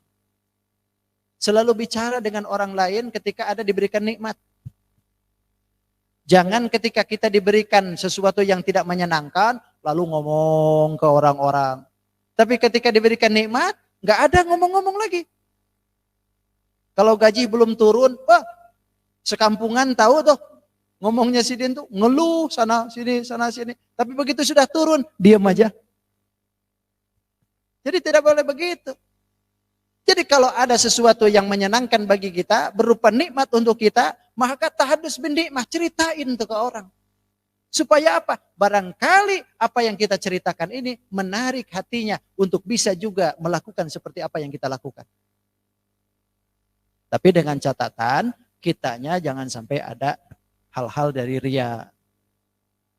Selalu bicara dengan orang lain ketika ada diberikan nikmat. Jangan ketika kita diberikan sesuatu yang tidak menyenangkan, lalu ngomong ke orang-orang. Tapi ketika diberikan nikmat, nggak ada ngomong-ngomong lagi. Kalau gaji belum turun, wah, sekampungan tahu tuh. Ngomongnya si Din tuh ngeluh sana sini. Tapi begitu sudah turun, diam aja. Jadi tidak boleh begitu. Jadi kalau ada sesuatu yang menyenangkan bagi kita, berupa nikmat untuk kita, maka tahadus bin nikmah, ceritain itu ke orang. Supaya apa? Barangkali apa yang kita ceritakan ini menarik hatinya untuk bisa juga melakukan seperti apa yang kita lakukan. Tapi dengan catatan, kitanya jangan sampai ada hal-hal dari ria.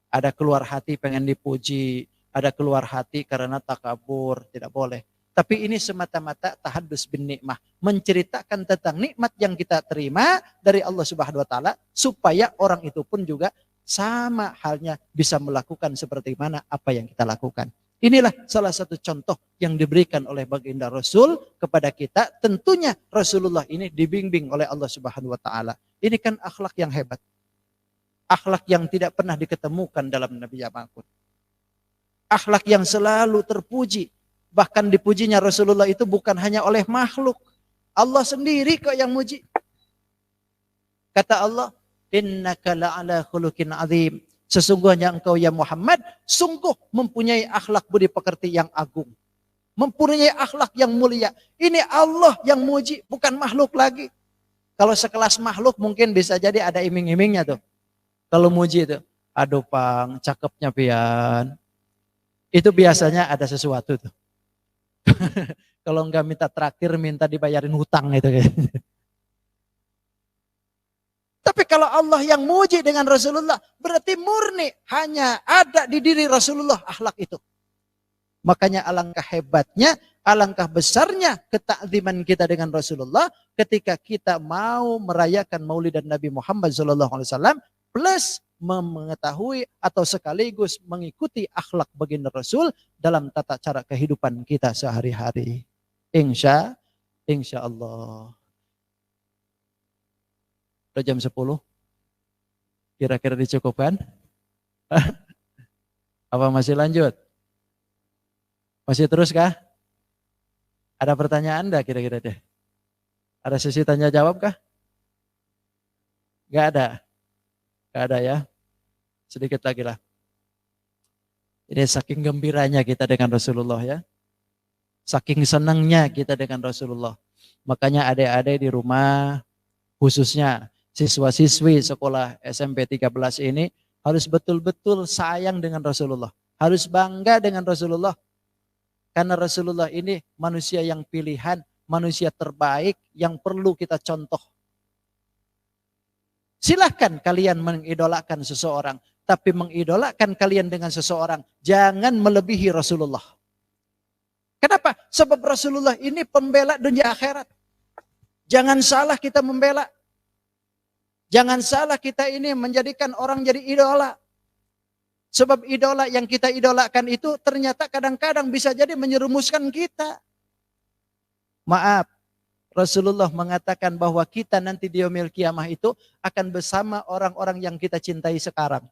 Ada keluar hati pengen dipuji, ada keluar hati karena takabur, tidak boleh. Tapi ini semata-mata tahadus bin nikmah, menceritakan tentang nikmat yang kita terima dari Allah Subhanahu wa taala supaya orang itu pun juga sama halnya bisa melakukan seperti mana apa yang kita lakukan. Inilah salah satu contoh yang diberikan oleh baginda Rasul kepada kita. Tentunya Rasulullah ini dibimbing oleh Allah Subhanahu wa taala. Ini kan akhlak yang hebat. Akhlak yang tidak pernah diketemukan dalam Nabi manapun. Akhlak yang selalu terpuji. Bahkan dipujinya Rasulullah itu bukan hanya oleh makhluk. Allah sendiri kok yang muji. Kata Allah, innaka la'ala khuluqin azim. Sesungguhnya engkau ya Muhammad, sungguh mempunyai akhlak budi pekerti yang agung. Mempunyai akhlak yang mulia. Ini Allah yang muji, bukan makhluk lagi. Kalau sekelas makhluk mungkin bisa jadi ada iming-imingnya tuh. Kalau muji itu, aduh Pang, cakepnya pian. Itu biasanya ada sesuatu tuh. Kalau enggak minta traktir, minta dibayarin hutang itu. Tapi kalau Allah yang muji dengan Rasulullah, berarti murni hanya ada di diri Rasulullah akhlak itu. Makanya alangkah hebatnya, alangkah besarnya ketakziman kita dengan Rasulullah ketika kita mau merayakan Maulidan Nabi Muhammad SAW plus mengetahui atau sekaligus mengikuti akhlak baginda Rasul dalam tata cara kehidupan kita sehari-hari. Insya Allah. Udah jam 10. Kira-kira dicukupkan? Apa masih lanjut? Masih terus kah? Ada pertanyaan enggak kira-kira deh? Ada sesi tanya jawab kah? Enggak ada. Enggak ada ya. Sedikit lagi lah. Ini saking gembiranya kita dengan Rasulullah ya. Saking senangnya kita dengan Rasulullah. Makanya adik-adik di rumah, khususnya siswa-siswi sekolah SMP 13 ini harus betul-betul sayang dengan Rasulullah. Harus bangga dengan Rasulullah. Karena Rasulullah ini manusia yang pilihan, manusia terbaik yang perlu kita contoh. Silahkan kalian mengidolakan seseorang, tapi mengidolakan kalian dengan seseorang jangan melebihi Rasulullah. Kenapa? Sebab Rasulullah ini pembela dunia akhirat. Jangan salah kita membela. Jangan salah kita ini menjadikan orang jadi idola. Sebab idola yang kita idolakan itu ternyata kadang-kadang bisa jadi menyerumuskan kita. Maaf, Rasulullah mengatakan bahwa kita nanti di yaumil kiamah itu akan bersama orang-orang yang kita cintai sekarang.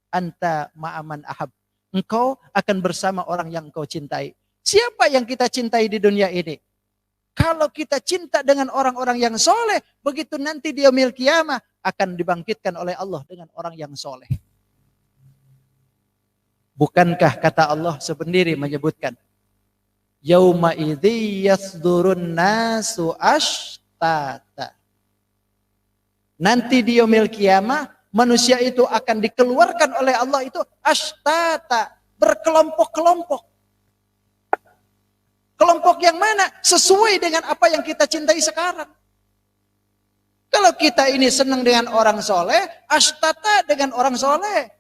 Anta ma'aman ahab. Engkau akan bersama orang yang engkau cintai. Siapa yang kita cintai di dunia ini? Kalau kita cinta dengan orang-orang yang soleh, begitu nanti di yaumil kiamah akan dibangkitkan oleh Allah dengan orang yang soleh. Bukankah kata Allah sendiri menyebutkan, yauma idzi yasdurun nasu ashtata. Nanti di yaumil kiamah manusia itu akan dikeluarkan oleh Allah itu ashtata, berkelompok-kelompok. Kelompok yang mana? Sesuai dengan apa yang kita cintai sekarang. Kalau kita ini senang dengan orang soleh, ashtata dengan orang soleh.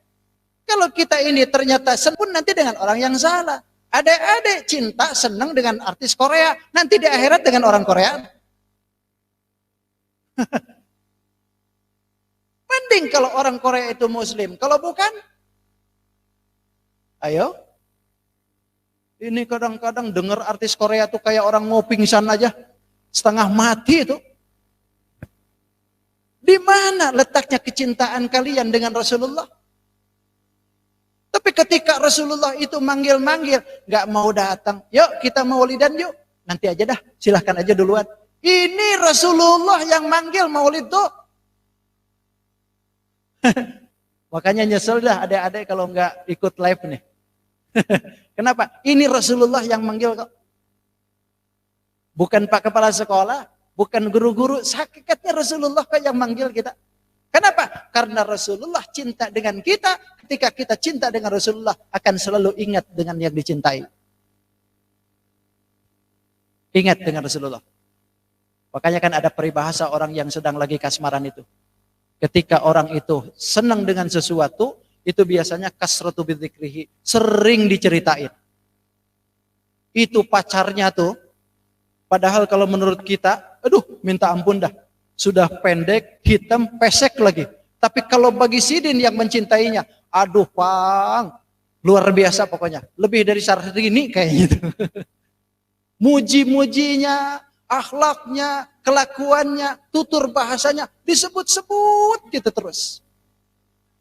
Kalau kita ini ternyata senang pun nanti dengan orang yang salah. Adik-adik cinta senang dengan artis Korea, nanti di akhirat dengan orang Korea. Mending kalau orang Korea itu muslim, kalau bukan, ayo. Ini kadang-kadang dengar artis Korea tuh kayak orang mau pingsan aja, setengah mati itu. Di mana letaknya kecintaan kalian dengan Rasulullah? Tapi ketika Rasulullah itu manggil-manggil, gak mau datang. Yuk kita maulidan yuk. Nanti aja dah, silahkan aja duluan. Ini Rasulullah yang manggil maulid tuh. Makanya nyesel dah adik-adik kalau gak ikut live nih. Kenapa? Ini Rasulullah yang manggil kok. Bukan Pak Kepala Sekolah, bukan guru-guru. Hakikatnya Rasulullah kok yang manggil kita. Kenapa? Karena Rasulullah cinta dengan kita. Ketika kita cinta dengan Rasulullah, akan selalu ingat dengan yang dicintai. Ingat dengan Rasulullah. Makanya kan ada peribahasa orang yang sedang lagi kasmaran itu. Ketika orang itu senang dengan sesuatu, itu biasanya kasratu bidzikrihi, sering diceritain. Itu pacarnya tuh, padahal kalau menurut kita, aduh minta ampun dah. Sudah pendek, hitam, pesek lagi. Tapi kalau bagi Sidin yang mencintainya, aduh Pang, luar biasa pokoknya. Lebih dari Syahrini kayak gitu. Muji-mujinya, akhlaknya, kelakuannya, tutur bahasanya, disebut-sebut gitu terus.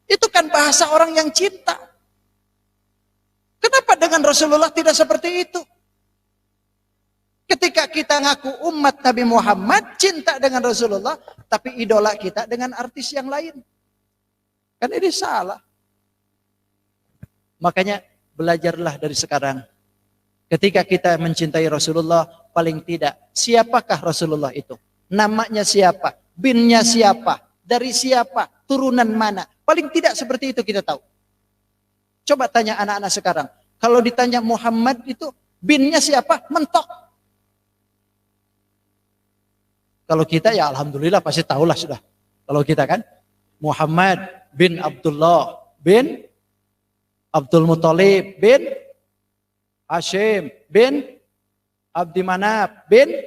Itu kan bahasa orang yang cinta. Kenapa dengan Rasulullah tidak seperti itu? Ketika kita ngaku umat Nabi Muhammad, cinta dengan Rasulullah, tapi idola kita dengan artis yang lain. Kan ini salah. Makanya belajarlah dari sekarang. Ketika kita mencintai Rasulullah, paling tidak, siapakah Rasulullah itu? Namanya siapa? Binnya siapa? Dari siapa? Turunan mana? Paling tidak seperti itu kita tahu. Coba tanya anak-anak sekarang. Kalau ditanya Muhammad itu, binnya siapa? Mentok. Kalau kita ya alhamdulillah pasti tahulah sudah. Kalau kita kan Muhammad bin Abdullah bin Abdul Muthalib bin Hashim bin Abdi Manaf bin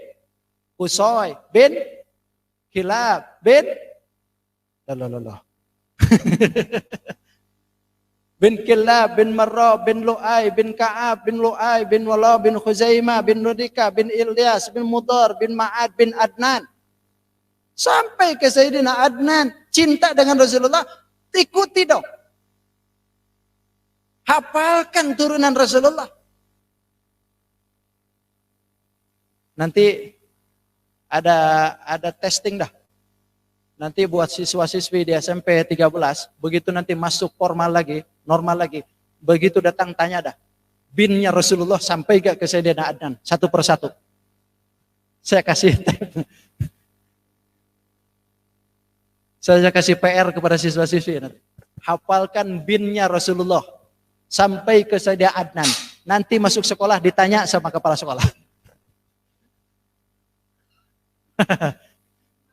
Qusay bin Kilab bin bin Kilab bin Marra bin Lu'ay bin Ka'ab bin Lu'ay bin Wala bin Khuzaimah bin Nudika bin Ilyas bin Mudar bin Ma'ad bin Adnan. Sampai ke Sayyidina Adnan, cinta dengan Rasulullah, ikuti dong. Hafalkan turunan Rasulullah. Nanti ada testing dah. Nanti buat siswa-siswi di SMP 13, begitu nanti masuk formal lagi, normal lagi, begitu datang tanya dah. Binnya Rasulullah sampai gak ke Sayyidina Adnan, satu persatu. Saya kasih Saya kasih PR kepada siswa-siswi nanti. Hafalkan binnya Rasulullah sampai ke Sayyidina Adnan. Nanti masuk sekolah ditanya sama kepala sekolah.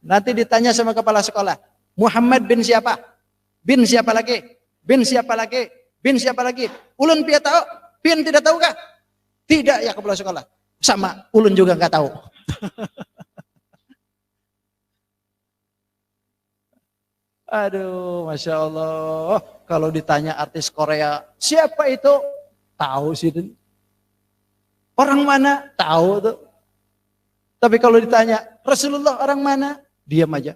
Nanti ditanya sama kepala sekolah. Muhammad bin siapa? Bin siapa lagi? Bin siapa lagi? Bin siapa lagi? Ulun pia tahu? Bin tidak tahu kah? Tidak ya kepala sekolah. Sama, ulun juga nggak tahu. Aduh, Masya Allah. Kalau ditanya artis Korea, siapa itu? Tahu sih. Orang mana? Tahu tuh. Tapi kalau ditanya, Rasulullah orang mana? Diam aja.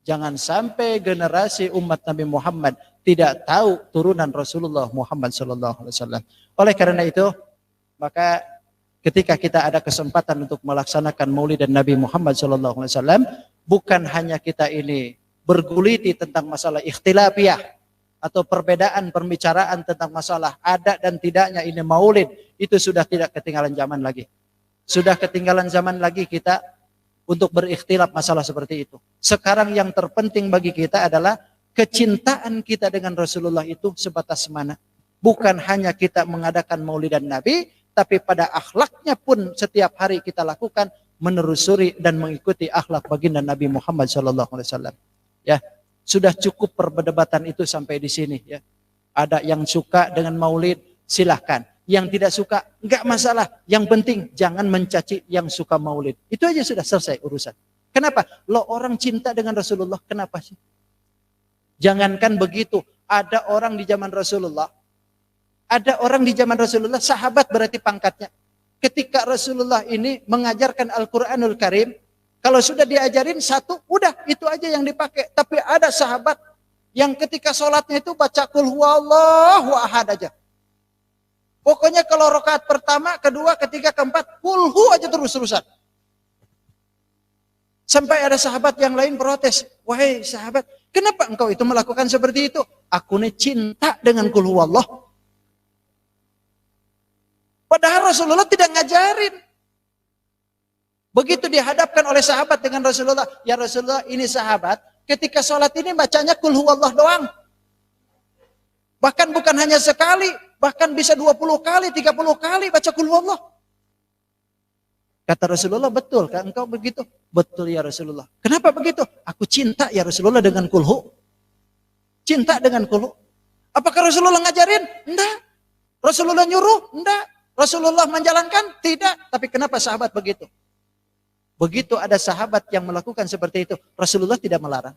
Jangan sampai generasi umat Nabi Muhammad tidak tahu turunan Rasulullah Muhammad SAW. Oleh karena itu, maka ketika kita ada kesempatan untuk melaksanakan Maulid dan Nabi Muhammad SAW, bukan hanya kita ini berguliti tentang masalah ikhtilafiyah atau perbedaan pembicaraan tentang masalah ada dan tidaknya ini Maulid, itu sudah tidak ketinggalan zaman lagi. Sudah ketinggalan zaman lagi kita untuk berikhtilaf masalah seperti itu. Sekarang yang terpenting bagi kita adalah kecintaan kita dengan Rasulullah itu sebatas mana. Bukan hanya kita mengadakan maulidan Nabi, tapi pada akhlaknya pun setiap hari kita lakukan menelusuri dan mengikuti akhlak baginda Nabi Muhammad SAW. Ya, sudah cukup perdebatan itu sampai di sini. Ya, ada yang suka dengan maulid, silahkan. Yang tidak suka, enggak masalah. Yang penting jangan mencaci yang suka maulid. Itu aja sudah selesai urusan. Kenapa? Lo orang cinta dengan Rasulullah, kenapa sih? Jangankan begitu, ada orang di zaman Rasulullah. Ada orang di zaman Rasulullah, sahabat berarti pangkatnya. Ketika Rasulullah ini mengajarkan Al-Quranul Karim, kalau sudah diajarin satu, udah itu aja yang dipakai. Tapi ada sahabat yang ketika sholatnya itu baca Qul huwallahu ahad aja. Pokoknya kalau rakaat pertama, kedua, ketiga, keempat, kulhu aja terus-terusan. Sampai ada sahabat yang lain protes. Wahai sahabat, kenapa engkau itu melakukan seperti itu? Aku ini cinta dengan kulhu Allah. Padahal Rasulullah tidak ngajarin. Begitu dihadapkan oleh sahabat dengan Rasulullah. Ya Rasulullah, ini sahabat, ketika sholat ini bacanya kulhu Allah doang. Bahkan bukan hanya sekali. Bahkan bisa 20 kali, 30 kali baca kul huwallah. Kata Rasulullah, betul kan engkau begitu? Betul ya Rasulullah. Kenapa begitu? Aku cinta ya Rasulullah dengan kulhu. Cinta dengan kulhu. Apakah Rasulullah ngajarin? Enggak. Rasulullah nyuruh? Enggak. Rasulullah menjalankan? Tidak. Tapi kenapa sahabat begitu? Begitu ada sahabat yang melakukan seperti itu, Rasulullah tidak melarang.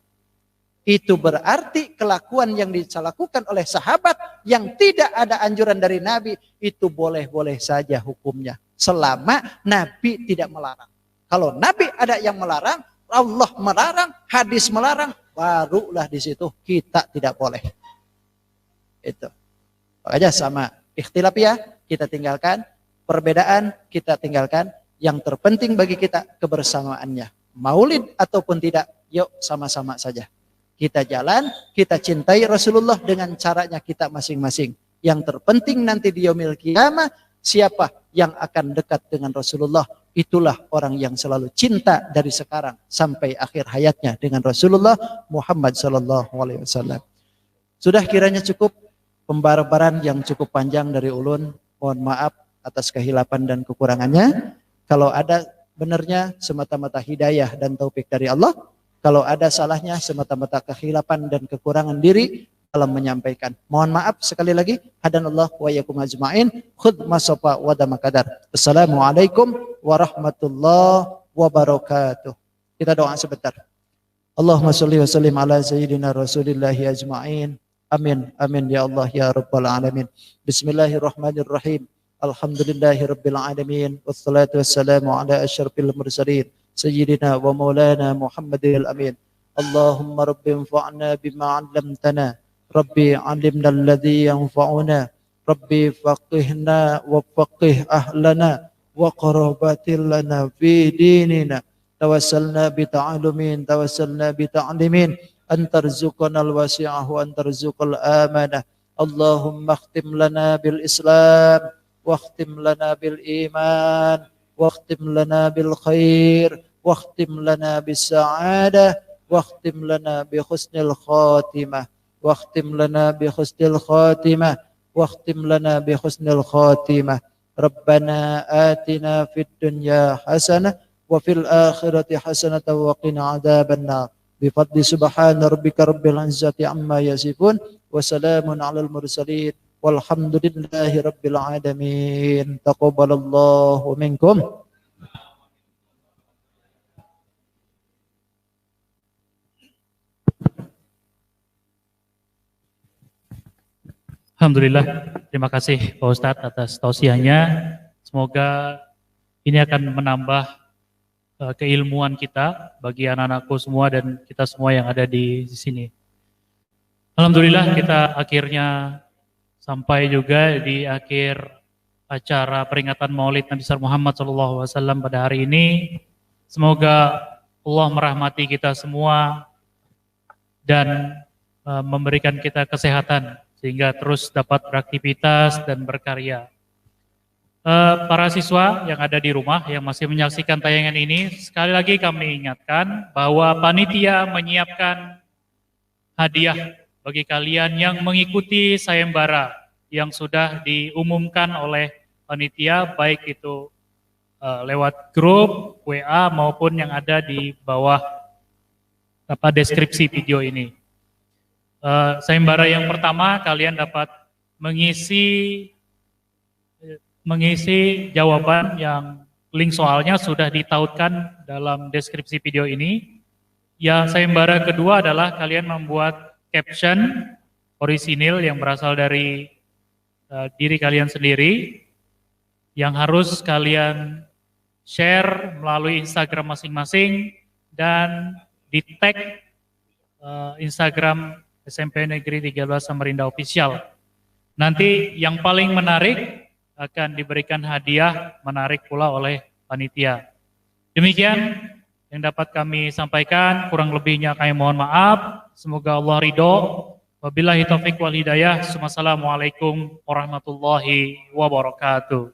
Itu berarti kelakuan yang dilakukan oleh sahabat yang tidak ada anjuran dari Nabi, itu boleh-boleh saja hukumnya. Selama Nabi tidak melarang. Kalau Nabi ada yang melarang, Allah melarang, hadis melarang, barulah di situ kita tidak boleh. Itu. Makanya sama ikhtilafiyah kita tinggalkan, perbedaan kita tinggalkan. Yang terpenting bagi kita kebersamaannya. Maulid ataupun tidak, yuk sama-sama saja. Kita jalan, kita cintai Rasulullah dengan caranya kita masing-masing. Yang terpenting nanti di yaumil qiyamah, siapa yang akan dekat dengan Rasulullah, itulah orang yang selalu cinta dari sekarang sampai akhir hayatnya dengan Rasulullah Muhammad SAW. Sudah kiranya cukup pembahasan yang cukup panjang dari ulun. Mohon maaf atas kehilapan dan kekurangannya. Kalau ada benarnya semata-mata hidayah dan taufik dari Allah. Kalau ada salahnya semata-mata kehilapan dan kekurangan diri dalam menyampaikan. Mohon maaf sekali lagi. Hadanallah wa yakum ajma'in. Khud masofa wa damakadar. Assalamualaikum warahmatullahi wabarakatuh. Kita doa sebentar. Allahumma salli wa sallim ala sayyidina rasulillahi ajma'in. Amin. Amin ya Allah ya Rabbal alamin. Bismillahirrahmanirrahim. Alhamdulillahi rabbil alamin. Wassalatu wassalamu ala asyrafil mursalin. سيدنا ومولانا محمد الأمين اللهم رب انفعنا بما علمتنا ربي علمنا الذي ينفعنا ربي فقهنا وفقه أهلنا وقرابات لنا في ديننا توسلنا بتعلمين توسلنا بتعلمين أن ترزقنا الواسعة وأن ترزق الآمنة اللهم اختم لنا بالإسلام واختم لنا بالإيمان واختم لنا بالخير واختم لنا بالسعادة واختم لنا بحسن الخاتمة واختم لنا بحسن الخاتمة واختم لنا بحسن الخاتمة ربنا آتنا في الدنيا حسنة وفي الآخرة حسنة وقنا عذاب النار بفضل سبحان ربك رب العزة عما يصفون وسلام على المرسلين والحمد لله رب العالمين تقبل الله منكم Alhamdulillah, terima kasih Pak Ustadz atas tausiahnya. Semoga ini akan menambah keilmuan kita bagi anak-anakku semua dan kita semua yang ada di sini. Alhamdulillah kita akhirnya sampai juga di akhir acara peringatan Maulid Nabi Muhammad SAW pada hari ini. Semoga Allah merahmati kita semua dan memberikan kita kesehatan sehingga terus dapat beraktivitas dan berkarya. Para siswa yang ada di rumah yang masih menyaksikan tayangan ini, sekali lagi kami ingatkan bahwa panitia menyiapkan hadiah bagi kalian yang mengikuti sayembara yang sudah diumumkan oleh panitia, baik itu lewat grup, WA maupun yang ada di bawah deskripsi video ini. Sayembara yang pertama, kalian dapat mengisi jawaban yang link soalnya sudah ditautkan dalam deskripsi video ini. Yang sayembara kedua adalah kalian membuat caption orisinil yang berasal dari diri kalian sendiri yang harus kalian share melalui Instagram masing-masing dan di tag Instagram SMP Negeri 13 Samarinda Official. Nanti yang paling menarik akan diberikan hadiah menarik pula oleh panitia. Demikian yang dapat kami sampaikan, kurang lebihnya kami mohon maaf. Semoga Allah ridho. Wabillahi taufiq wal hidayah. Wassalamualaikum warahmatullahi wabarakatuh.